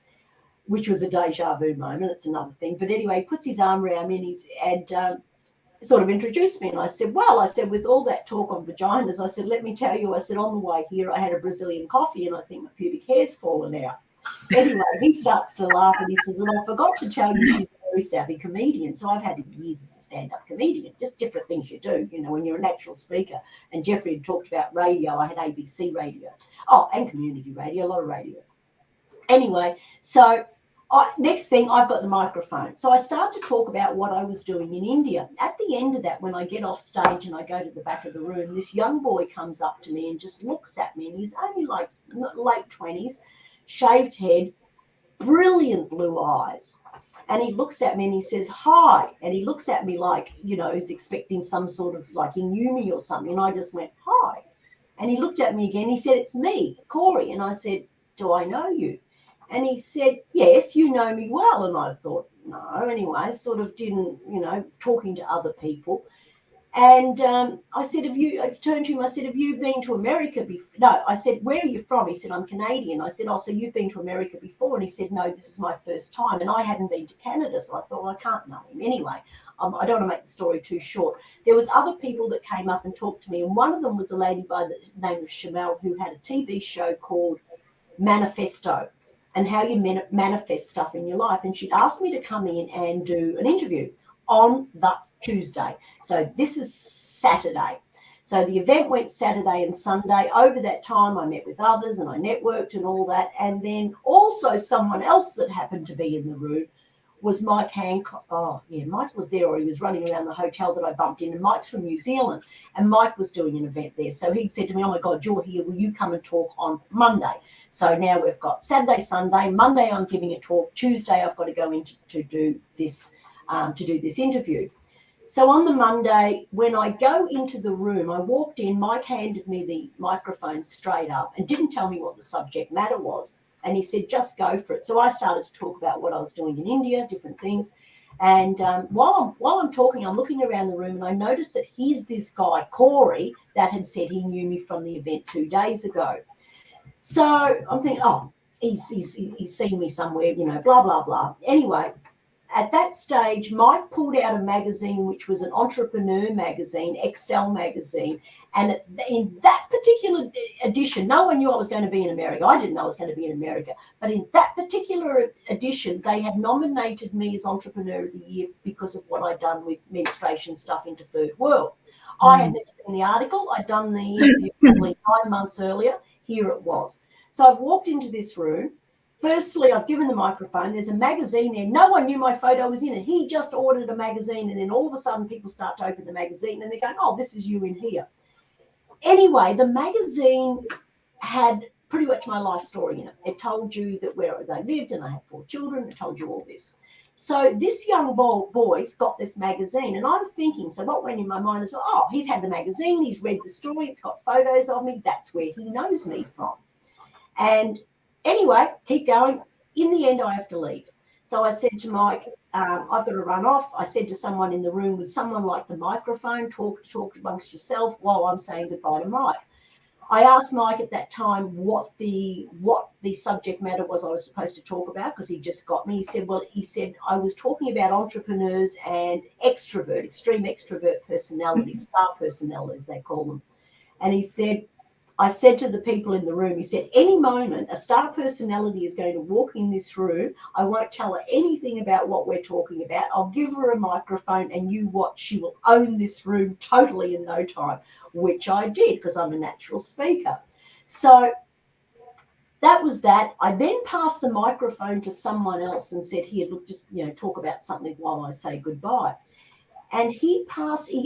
which was a deja vu moment. It's another thing. But anyway, he puts his arm around me, and sort of introduced me. And I said, with all that talk on vaginas, I said, let me tell you, I said, on the way here, I had a Brazilian coffee, and I think my pubic hair's fallen out. Anyway, he starts to laugh, and he says, and I forgot to tell you, she's a very savvy comedian. So I've had years as a stand-up comedian, just different things you do, when you're a natural speaker. And Jeffrey had talked about radio. I had ABC radio. Oh, and community radio, a lot of radio. Anyway, so next thing, I've got the microphone. So I start to talk about what I was doing in India. At the end of that, when I get off stage and I go to the back of the room, this young boy comes up to me and just looks at me, and he's only like late 20s, shaved head, brilliant blue eyes. And he looks at me and he says, "Hi." And he looks at me like, he's expecting some sort of, like he knew me or something. And I just went, "Hi." And he looked at me again. He said, "It's me, Corey." And I said, "Do I know you?" And he said, "Yes, you know me well." And I thought, no. Anyway, sort of didn't, talking to other people. And I said, I turned to him, I said, "Have you been to America before?" No, I said, "Where are you from?" He said, "I'm Canadian." I said, "Oh, so you've been to America before?" And he said, "No, this is my first time." And I hadn't been to Canada. So I thought, well, I can't know him. Anyway, I don't want to make the story too short. There was other people that came up and talked to me. And one of them was a lady by the name of Shamel, who had a TV show called Manifesto, and how you manifest stuff in your life. And she'd asked me to come in and do an interview on that Tuesday. So this is Saturday. So the event went Saturday and Sunday. Over that time, I met with others and I networked and all that. And then also someone else that happened to be in the room was Mike Hancock. Oh, yeah, Mike was there, or he was running around the hotel that I bumped in. And Mike's from New Zealand, and Mike was doing an event there. So he'd said to me, oh, my God, you're here. Will you come and talk on Monday? So now we've got Saturday, Sunday. Monday, I'm giving a talk. Tuesday, I've got to go in to do this interview. So on the Monday, when I go into the room, I walked in, Mike handed me the microphone straight up and didn't tell me what the subject matter was. And he said, just go for it. So I started to talk about what I was doing in India, different things. And while I'm talking, I'm looking around the room and I noticed that here's this guy, Corey, that had said he knew me from the event 2 days ago. So I'm thinking, oh, he's seen me somewhere, you know, blah, blah, blah. Anyway, at that stage, Mike pulled out a magazine, which was an entrepreneur magazine, Excel magazine. And in that particular edition, no one knew I was going to be in America. I didn't know I was going to be in America. But in that particular edition, they had nominated me as Entrepreneur of the Year because of what I'd done with menstruation stuff into third world. I had never seen the article. I'd done the interview probably 9 months earlier. Here it was. So I've walked into this room. Firstly, I've given the microphone. There's a magazine there. No one knew my photo was in it. He just ordered a magazine, and then all of a sudden people start to open the magazine, and they're going, oh, this is you in here. Anyway, the magazine had pretty much my life story in it. It told you that where they lived, and I had 4 children. It told you all this. So this young boy's got this magazine, and I'm thinking, so what went in my mind is, oh, he's had the magazine. He's read the story. It's got photos of me. That's where he knows me from. And anyway, keep going. In the end, I have to leave. So I said to Mike, I've got to run off. I said to someone in the room, would someone like the microphone, talk amongst yourself while I'm saying goodbye to Mike. I asked Mike at that time what the subject matter was I was supposed to talk about, because he just got me. He said I was talking about entrepreneurs and extreme extrovert personalities, star personalities, they call them. And he said, I said to the people in the room, he said, any moment a star personality is going to walk in this room, I won't tell her anything about what we're talking about. I'll give her a microphone and you watch. She will own this room totally in no time, which I did because I'm a natural speaker. So that was that. I then passed the microphone to someone else and said, here, look, just, talk about something while I say goodbye. And he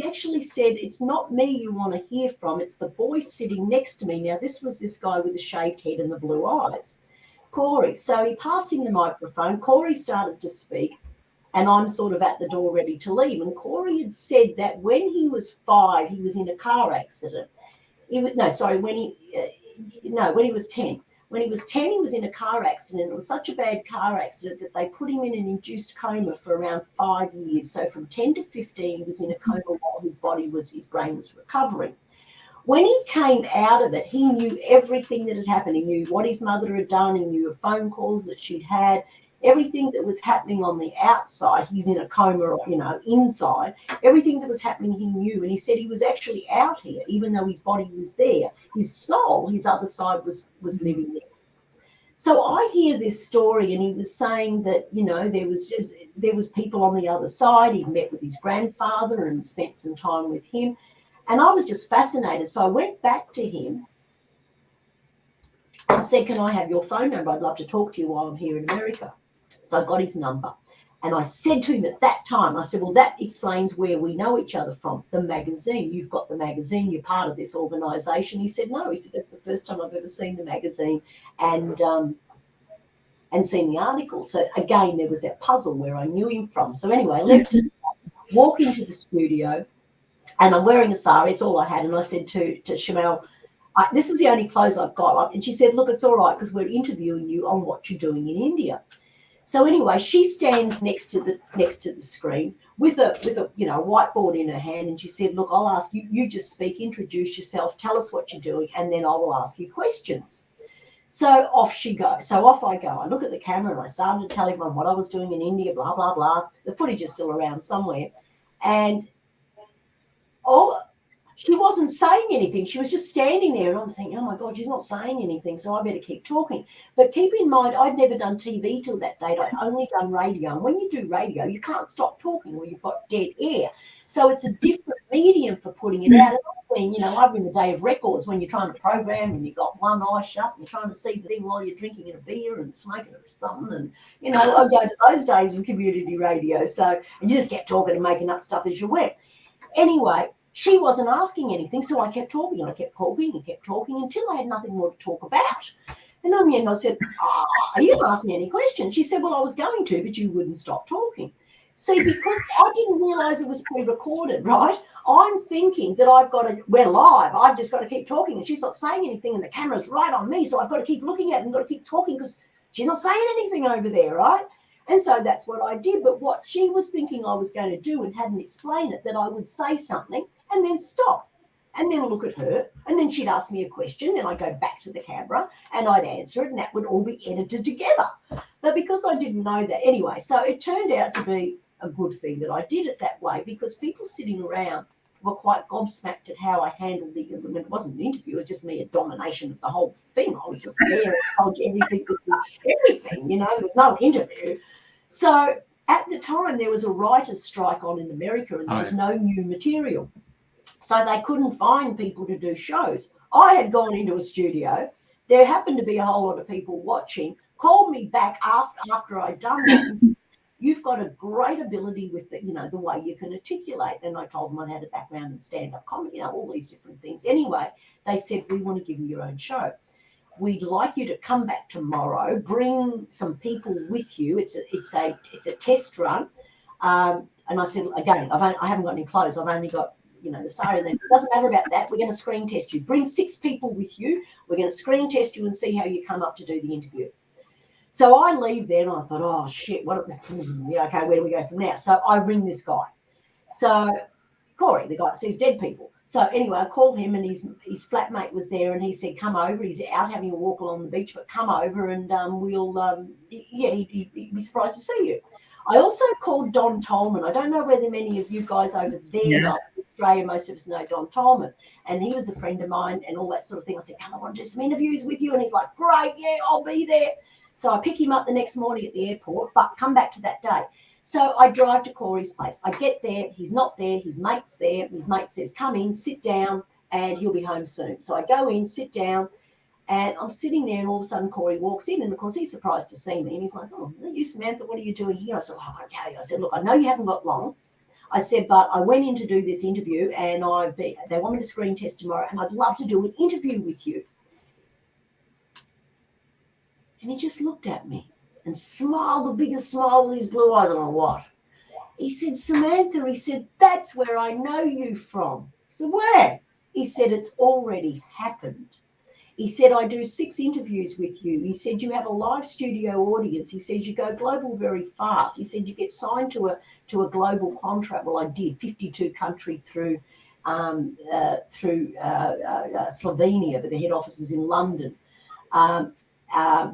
actually said, it's not me you want to hear from, it's the boy sitting next to me. Now, this was this guy with the shaved head and the blue eyes, Corey. So he passed him the microphone. Corey started to speak, and I'm sort of at the door ready to leave. And Corey had said that when he was 5, he was in a car accident. When he was 10. When he was 10, he was in a car accident. It was such a bad car accident that they put him in an induced coma for around 5 years. So from 10 to 15, he was in a coma while his brain was recovering. When he came out of it, he knew everything that had happened. He knew what his mother had done. He knew the phone calls that she'd had. Everything that was happening on the outside, he's in a coma, inside. Everything that was happening, he knew. And he said he was actually out here, even though his body was there. His soul, his other side, was living there. So I hear this story, and he was saying that, there was people on the other side. He'd met with his grandfather and spent some time with him. And I was just fascinated. So I went back to him and said, can I have your phone number? I'd love to talk to you while I'm here in America. So I got his number. And I said to him at that time, I said, well, that explains where we know each other from, the magazine. You've got the magazine. You're part of this organisation. He said, no. He said, that's the first time I've ever seen the magazine and seen the article. So, again, there was that puzzle where I knew him from. So, anyway, I left, walk into the studio, and I'm wearing a sari. It's all I had. And I said to Shamel, this is the only clothes I've got. And she said, look, it's all right because we're interviewing you on what you're doing in India. So anyway, she stands next to the screen with a whiteboard in her hand, and she said, look, I'll ask you, you just speak, introduce yourself, tell us what you're doing, and then I will ask you questions. So off she goes. So off I go. I look at the camera and I started to tell everyone what I was doing in India, blah, blah, blah. The footage is still around somewhere. And she wasn't saying anything. She was just standing there, and I'm thinking, oh, my God, she's not saying anything, so I better keep talking. But keep in mind, I'd never done TV till that date. I'd only done radio. And when you do radio, you can't stop talking or you've got dead air. So it's a different medium for putting it out. And I mean, you know, I'm in the day of records when you're trying to program and you've got one eye shut and you're trying to see the thing while you're drinking a beer and smoking something. And, you know, I go to those days in community radio. So, and you just kept talking and making up stuff as you went. Anyway, she wasn't asking anything, so I kept talking and I kept talking and kept talking until I had nothing more to talk about. And on the end, I said, you didn't ask me any questions. She said, well, I was going to, but you wouldn't stop talking. See, because I didn't realise it was pre-recorded, right? I'm thinking that we're live. I've just got to keep talking. And she's not saying anything and the camera's right on me. So I've got to keep looking at it and got to keep talking because she's not saying anything over there, right? And so that's what I did. But what she was thinking I was going to do and hadn't explained it, that I would say something and then stop and then look at her. And then she'd ask me a question. Then I'd go back to the camera and I'd answer it. And that would all be edited together. But because I didn't know that anyway, so it turned out to be a good thing that I did it that way, because people sitting around were quite gobsmacked at how I handled it wasn't an interview, it was just me a domination of the whole thing. I was just there and told you everything, you know, there was no interview. So at the time there was a writer's strike on in America and there was no new material. So they couldn't find people to do shows. I had gone into a studio. There happened to be a whole lot of people watching, called me back after I'd done that. You've got a great ability with the, you know, the way you can articulate. And I told them I had a background in stand-up comedy, you know, all these different things. Anyway, they said, we want to give you your own show. We'd like you to come back tomorrow, bring some people with you. It's a test run. And I said, again, I haven't got any clothes. I've only got, you know, the sari. And they said, it doesn't matter about that. We're going to screen test you. Bring 6 people with you. We're going to screen test you and see how you come up to do the interview. So I leave there and I thought, oh, shit, yeah, okay, where do we go from now? So I ring this guy. So Corey, the guy that sees dead people. So anyway, I called him and his flatmate was there and he said, come over. He's out having a walk along the beach, but come over and he'd be surprised to see you. I also called Don Tolman. I don't know whether many of you guys over there, like Australia, most of us know Don Tolman. And he was a friend of mine and all that sort of thing. I said, come on, I want to do some interviews with you. And he's like, great, yeah, I'll be there. So I pick him up the next morning at the airport, but come back to that day. So I drive to Corey's place. I get there. He's not there. His mate's there. His mate says, come in, sit down, and he'll be home soon. So I go in, sit down, and I'm sitting there, and all of a sudden Corey walks in, and of course he's surprised to see me. And he's like, oh, are you Samantha? What are you doing here? I said, oh, I've got to tell you. I said, look, I know you haven't got long. I said, but I went in to do this interview, and they want me to screen test tomorrow, and I'd love to do an interview with you. And he just looked at me and smiled, the biggest smile with his blue eyes. I don't know what. He said, Samantha, he said, that's where I know you from. So where? He said, it's already happened. He said, I do 6 interviews with you. He said, you have a live studio audience. He says, you go global very fast. He said, you get signed to a global contract. Well, I did 52 countries through Slovenia, but the head office is in London.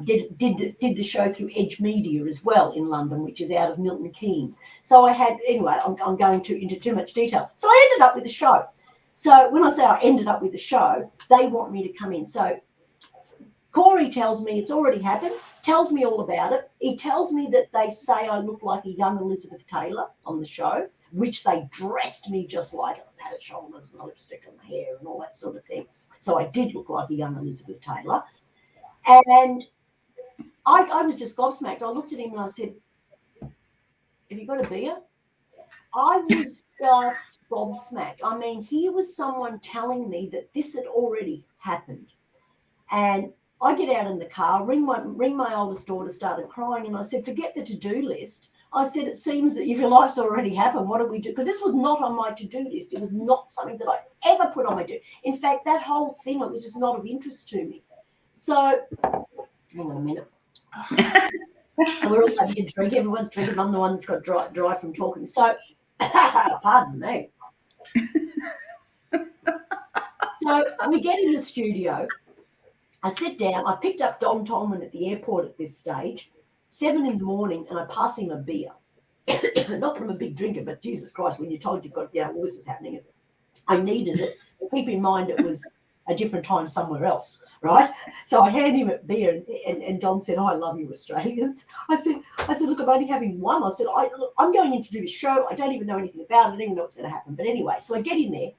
Did the show through Edge Media as well in London, which is out of Milton Keynes. So I had, anyway, I'm going into too much detail. So I ended up with the show. So when I say I ended up with the show, they want me to come in. So Corey tells me it's already happened, tells me all about it. He tells me that they say I look like a young Elizabeth Taylor on the show, which they dressed me just like. I had shoulders and lipstick and hair and all that sort of thing. So I did look like a young Elizabeth Taylor. And I was just gobsmacked. I looked at him and I said, have you got a beer? I was just gobsmacked. I mean, here was someone telling me that this had already happened. And I get out in the car, ring my oldest daughter, started crying, and I said, forget the to-do list. I said, it seems that if your life's already happened, what do we do? Because this was not on my to-do list. It was not something that I ever put on my to-do. In fact, that whole thing, it was just not of interest to me. So, hang on a minute. We're all having a drink. Everyone's drinking. I'm the one that's got dry from talking. So, pardon me. So we get in the studio. I sit down. I picked up Don Tolman at the airport at this stage, 7 a.m, and I pass him a beer. Not that I'm a big drinker, but Jesus Christ, when you're told you've got, all this is happening, I needed it. Keep in mind it was a different time somewhere else, right? So I hand him a beer, and Don said, oh, I love you Australians. I said, look, I'm only having one. I said, I'm going in to do the show. I don't even know anything about it. I don't even know what's going to happen. But anyway, so I get in there,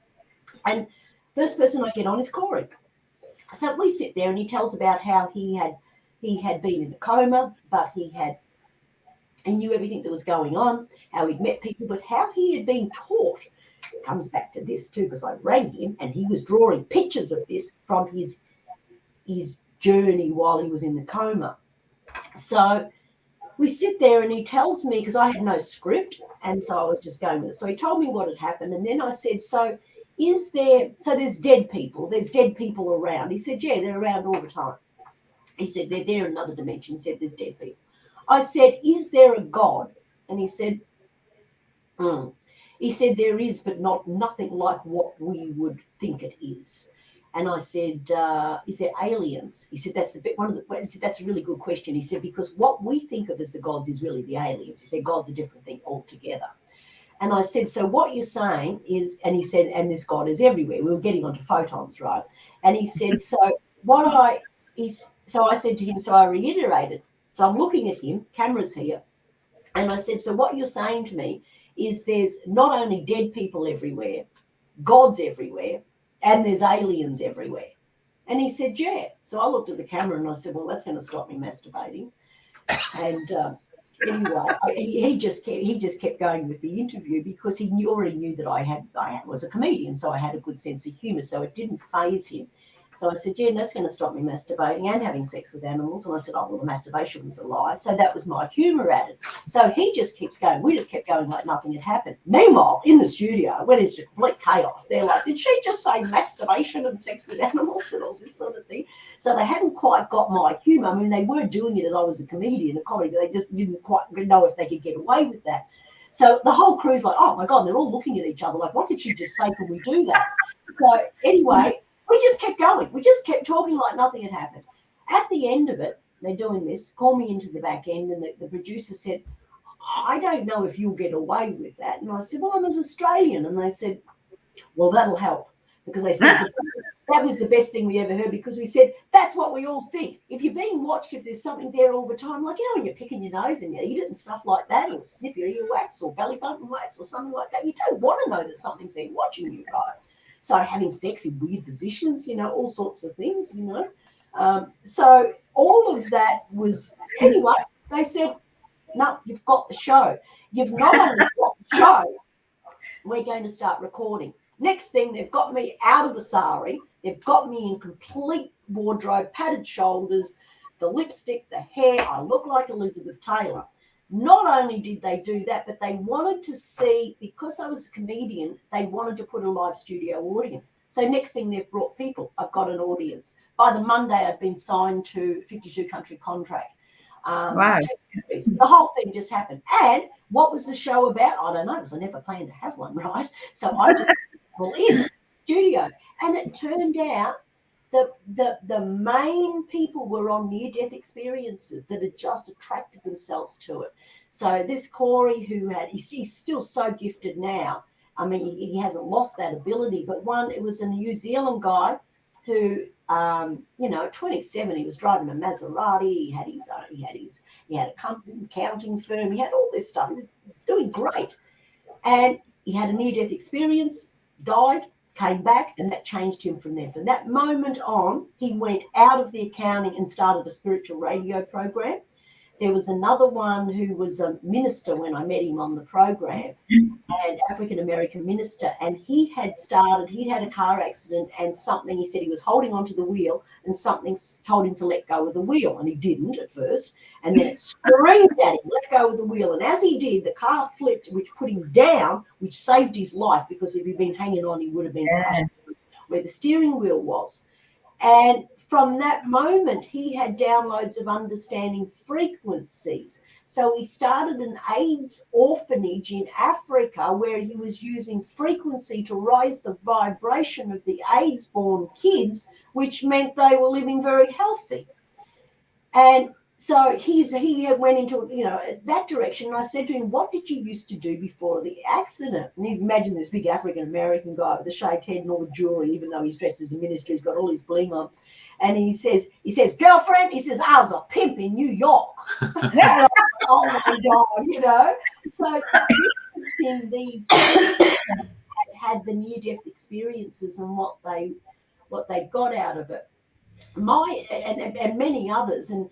and First person I get on is Corey. So we sit there and he tells about how he had been in a coma, but he knew everything that was going on, how he'd met people, but how he had been taught. Comes back to this too, because I rang him and he was drawing pictures of this from his journey while he was in the coma. So we sit there and he tells me, because I had no script, and so I was just going with it. So he told me what had happened, and then I said, so there's dead people around? He said, yeah, they're around all the time. He said, they're there in another dimension. He said, there's dead people. I said, is there a God? And he said, He said, there is, but nothing like what we would think it is. And I said, is there aliens? He said, that's that's a really good question. He said, because what we think of as the gods is really the aliens. He said, God's a different thing altogether. And I said, so what you're saying is, and he said, and this God is everywhere. We were getting onto photons, right? And he said, so I said to him, so I reiterated. So I'm looking at him, cameras here. And I said, so what you're saying to me is there's not only dead people everywhere, gods everywhere, and there's aliens everywhere. And he said, yeah. So I looked at the camera and I said, well, that's going to stop me masturbating. And anyway, he just kept going with the interview because he already knew that I was a comedian, so I had a good sense of humour, so it didn't faze him. So I said, yeah, that's going to stop me masturbating and having sex with animals. And I said, oh, well, the masturbation was a lie. So that was my humour added. So he just keeps going. We just kept going like nothing had happened. Meanwhile, in the studio, it went into complete chaos. They're like, did she just say masturbation and sex with animals and all this sort of thing? So they hadn't quite got my humour. I mean, they were doing it as I was a comedian, a comedy, but they just didn't quite know if they could get away with that. So the whole crew's like, oh, my God, they're all looking at each other like, what did she just say? Can we do that? So anyway, we just kept going. We just kept talking like nothing had happened. At the end of it, they're doing this, call me into the back end, and the producer said, I don't know if you'll get away with that. And I said, well, I'm an Australian. And they said, well, that'll help. Because they said that was the best thing we ever heard, because we said, that's what we all think. If you're being watched, if there's something there all the time, like, when you're picking your nose and you eat it and stuff like that, or sniff your earwax or belly button wax or something like that, you don't want to know that something's there watching you, right? So having sex in weird positions, all sorts of things, So all of that was, anyway, they said, no, you've got the show. You've not only got the show, we're going to start recording. Next thing, they've got me out of the sari. They've got me in complete wardrobe, padded shoulders, the lipstick, the hair. I look like Elizabeth Taylor. Not only did they do that, but they wanted to see, because I was a comedian, they wanted to put a live studio audience. So next thing, they've brought people. I've got an audience. By the Monday, I'd been signed to 52-country contract. Wow. The whole thing just happened. And what was the show about? I don't know, because I never planned to have one, right? So I just got in the studio. And it turned out the main people were on near-death experiences that had just attracted themselves to it. So this Corey, he's still so gifted now. I mean, he hasn't lost that ability. But it was a New Zealand guy who, at 27, he was driving a Maserati. He had a company, accounting firm. He had all this stuff. He was doing great. And he had a near-death experience, died, came back, and that changed him from there. From that moment on, he went out of the accounting and started a spiritual radio program. There was another one who was a minister when I met him on the program, an African-American minister, and he'd had a car accident, and he said he was holding onto the wheel and something told him to let go of the wheel, and he didn't at first, and then it screamed at him, let go of the wheel, and as he did, the car flipped, which put him down, which saved his life, because if he'd been hanging on, he would have been crushed where the steering wheel was. And from that moment, he had downloads of understanding frequencies. So he started an AIDS orphanage in Africa where he was using frequency to raise the vibration of the AIDS-born kids, which meant they were living very healthy. And so he went into that direction. And I said to him, what did you used to do before the accident? And he's, imagine this big African-American guy with the shaved head and all the jewelry, even though he's dressed as a minister, he's got all his bling on. And he says, girlfriend, he says, I was a pimp in New York. Oh my God, So in these had had the near-death experiences and what they got out of it. And many others and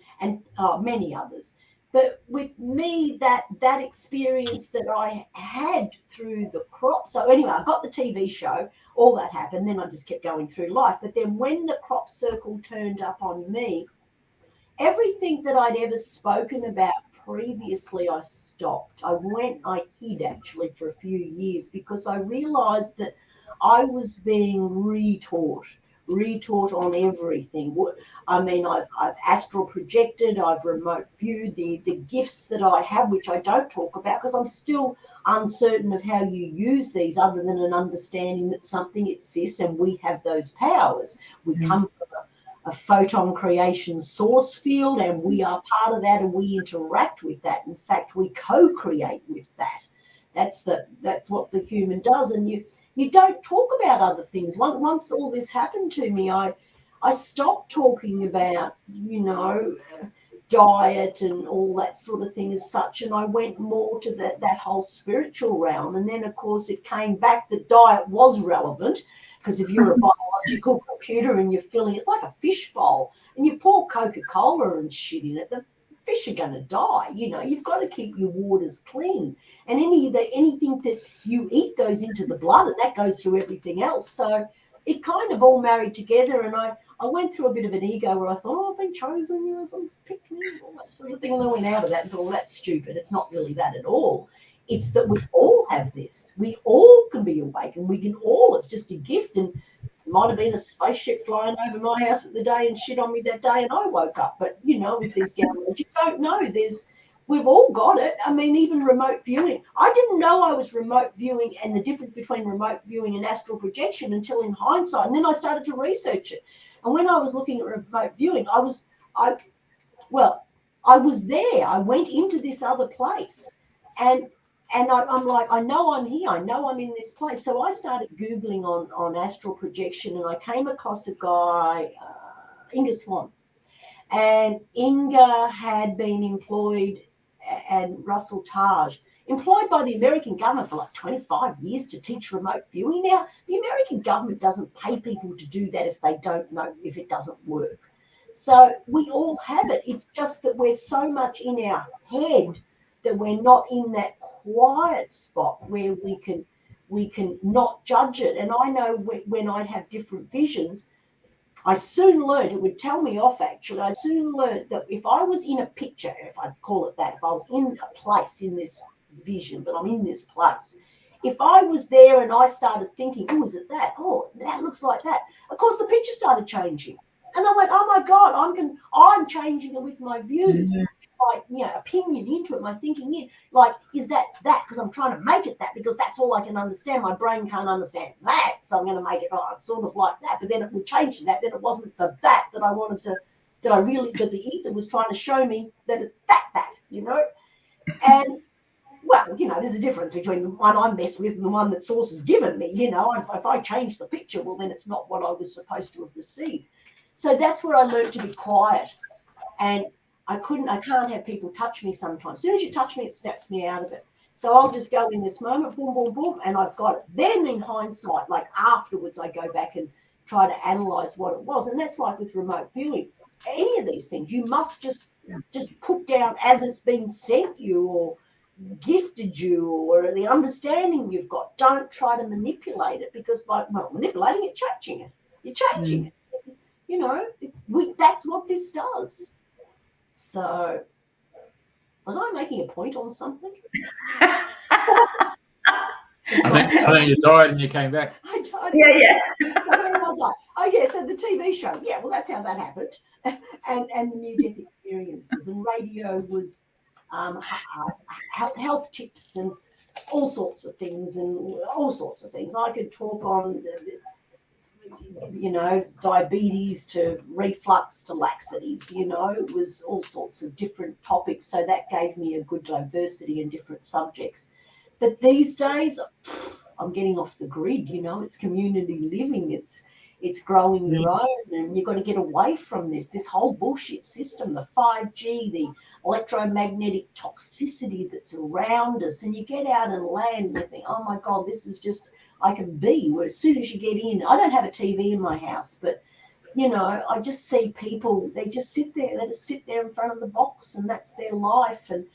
many others. But with me, that experience that I had through the crop. So anyway, I got the TV show, all that happened. Then I just kept going through life. But then when the crop circle turned up on me, everything that I'd ever spoken about previously, I stopped. I hid actually for a few years because I realized that I was being retaught on everything. I mean, I've astral projected, I've remote viewed the gifts that I have, which I don't talk about because I'm still uncertain of how you use these other than an understanding that something exists and we have those powers. We come from a photon creation source field and we are part of that and we interact with that. In fact, we co-create with that. That's what the human does. And you don't talk about other things. Once all this happened to me, I stopped talking about, diet and all that sort of thing as such, and I went more to that whole spiritual realm. And then, of course, it came back that diet was relevant because if you're a biological computer and you're filling, it's like a fish bowl, and you pour Coca-Cola and shit in it, the fish are going to die. You've got to keep your waters clean. And anything that you eat goes into the blood, and that goes through everything else. So it kind of all married together. And I went through a bit of an ego where I thought, I've been chosen, someone's picked me, all that sort of thing. And I went out of that and thought, well, that's stupid. It's not really that at all. It's that we all have this. We all can be awake, and we can all, it's just a gift. And it might have been a spaceship flying over my house at the day and shit on me that day, and I woke up. But, with these downloads, you don't know. We've all got it. I mean, even remote viewing. I didn't know I was remote viewing and the difference between remote viewing and astral projection until in hindsight. And then I started to research it. And when I was looking at remote viewing, I was there. I went into this other place. And I'm like, I know I'm here. I know I'm in this place. So I started Googling on astral projection, and I came across a guy, Inga Swan. And Inga had been employed, and Russell Taj, employed by the American government for like 25 years to teach remote viewing. Now, the American government doesn't pay people to do that if they don't know if it doesn't work. So we all have it. It's just that we're so much in our head that we're not in that quiet spot where we can not judge it. And I know when I'd have different visions, I soon learned, it would tell me off actually, I soon learned that if I was in a picture, if I call it that, if I was in a place in this vision, but I'm in this place, if I was there and I started thinking, oh, is it that? Oh, that looks like that. Of course, the picture started changing. And I went, oh my God, I'm changing it with my views. Opinion into it, my thinking in, like, is that? Because I'm trying to make it that, because that's all I can understand. My brain can't understand that, so I'm going to make it sort of like that. But then it would change to that. Then it wasn't that I wanted to, that the ether was trying to show me that it's that. And well, there's a difference between the one I'm messed with and the one that Source has given me. If I change the picture, well, then it's not what I was supposed to have received. So that's where I learned to be quiet. And I can't have people touch me sometimes. As soon as you touch me, it snaps me out of it. So I'll just go in this moment, boom, boom, boom, and I've got it. Then in hindsight, like afterwards, I go back and try to analyze what it was. And that's like with remote viewing. Any of these things, you must just put down as it's been sent you or gifted you, or the understanding you've got. Don't try to manipulate it, because by manipulating it, changing it. You're changing it. That's what this does. So, was I making a point on something? I think you died and you came back. Yeah. So where was I? Oh, yeah, so the TV show. Yeah, well, that's how that happened. And the near-death experiences. And radio was health tips and all sorts of things. I could talk on diabetes to reflux to laxatives, it was all sorts of different topics. So that gave me a good diversity in different subjects. But these days, I'm getting off the grid, it's community living, it's growing your own, and you've got to get away from this whole bullshit system, the 5G, the electromagnetic toxicity that's around us. And you get out and land and you think, oh my God, this is just, I can be. Where as soon as you get in, I don't have a TV in my house, but you know, I just see people, they just sit there, they just sit there in front of the box, and that's their life. And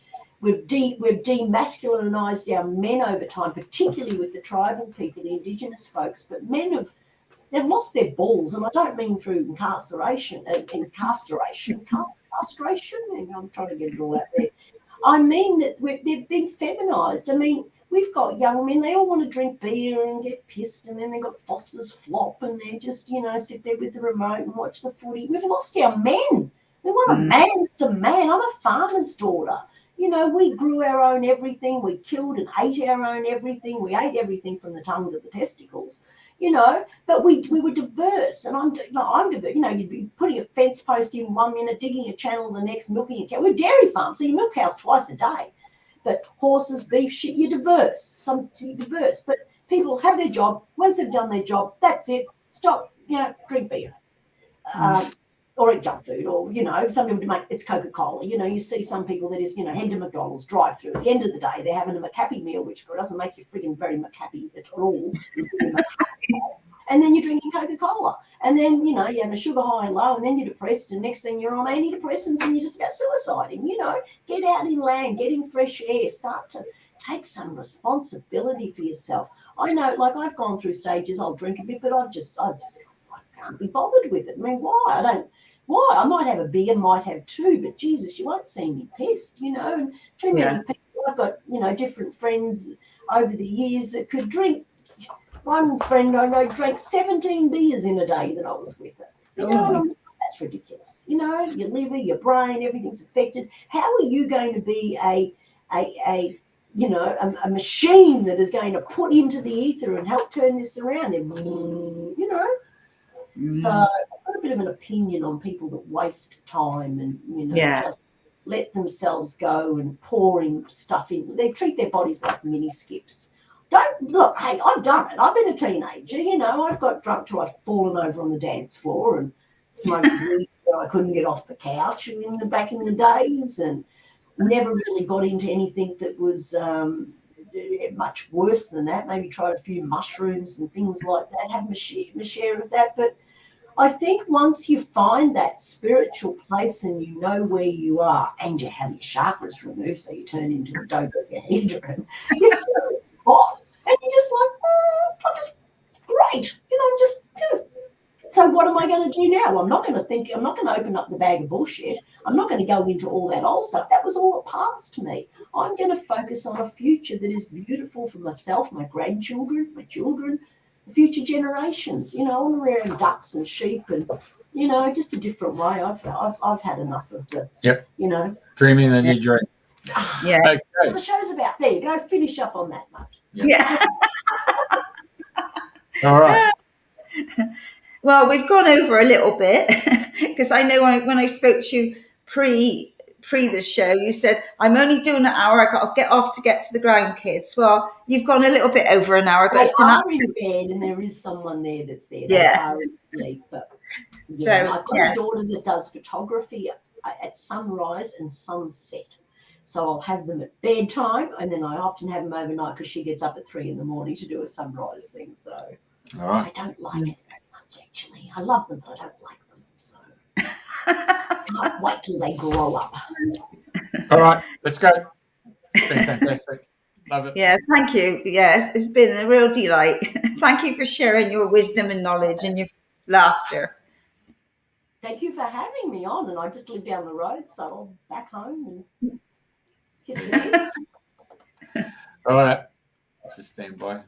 we've demasculinized our men over time, particularly with the tribal people, the indigenous folks, but they've lost their balls, and I don't mean through castration, and I'm trying to get it all out there. I mean that they've been feminized. I mean, we've got young men, they all want to drink beer and get pissed, and then they've got Foster's flop, and they just, you know, sit there with the remote and watch the footy. We've lost our men. We want a man that's a man. I'm a farmer's daughter. You know, we grew our own everything. We killed and ate our own everything. We ate everything from the tongue to the testicles, you know, but we were diverse. And I'm diverse. You know, you'd be putting a fence post in 1 minute, digging a channel the next, milking a cow. We're a dairy farm, so you milk cows twice a day. But horses, beef, shit, you're diverse. You're diverse. But people have their job. Once they've done their job, that's it. Stop, you know, drink beer. Or eat junk food, or, you know, some people make it's Coca-Cola. You know, you see some people that is, you know, head to McDonald's, drive through. At the end of the day, they're having a McHappy meal, which doesn't make you frigging very McHappy at all. And then you're drinking Coca-Cola. And then, you know, you're having a sugar high and low, and then you're depressed, and next thing you're on antidepressants, and you're just about suiciding. You know, get out in land, get in fresh air, start to take some responsibility for yourself. I know, like, I've gone through stages, I'll drink a bit, but I can't be bothered with it. I mean, why? I might have a beer, might have two, but Jesus, you won't see me pissed, you know. And too many people, I've got, you know, different friends over the years that could drink. One friend I know drank 17 beers in a day that I was with her. You know, and I'm just, that's ridiculous. You know, your liver, your brain, everything's affected. How are you going to be a machine that is going to put into the ether and help turn this around? You know. So I've got a bit of an opinion on people that waste time and, you know, just let themselves go and pouring stuff in. They treat their bodies like mini skips. Don't look, hey, I've done it. I've been a teenager, you know. I've got drunk till I've fallen over on the dance floor and smoked weed that I couldn't get off the couch back in the days, and never really got into anything that was much worse than that. Maybe tried a few mushrooms and things like that, have my share of that. But I think once you find that spiritual place and you know where you are, and you have your chakras removed, so you turn into a dodecahedron, you feel a spot, and you're just like, I'm just great, you know, I'm just good. So what am I going to do now? I'm not going to open up the bag of bullshit. I'm not going to go into all that old stuff. That was all a past to me. I'm going to focus on a future that is beautiful for myself, my grandchildren, my children, future generations. You know, I want to rear ducks and sheep, and, you know, just a different way. I've had enough of the, you know, dreaming the new dream. Yeah. Okay. Well, the show's about, there you go, finish up on that note. Yeah. All right. Well, we've gone over a little bit because I know when I spoke to you pre the show, you said, I'm only doing an hour. I got to get off to get to the grandkids. Well, you've gone a little bit over an hour, but They it's been are in bed, and there is someone there that's there. They are asleep. But yeah, So, I've got a daughter that does photography at sunrise and sunset. So I'll have them at bedtime, and then I often have them overnight because she gets up at 3 a.m. to do a sunrise thing. So All right. I don't like it very much, actually. I love them, but I don't like them. So I can't wait till they grow up. All right. Let's go. It's been fantastic. Love it. Yeah, thank you. Yeah, it's been a real delight. Thank you for sharing your wisdom and knowledge and your laughter. Thank you for having me on. And I just live down the road, so I'll back home and kiss the kids. All right. Just stand by.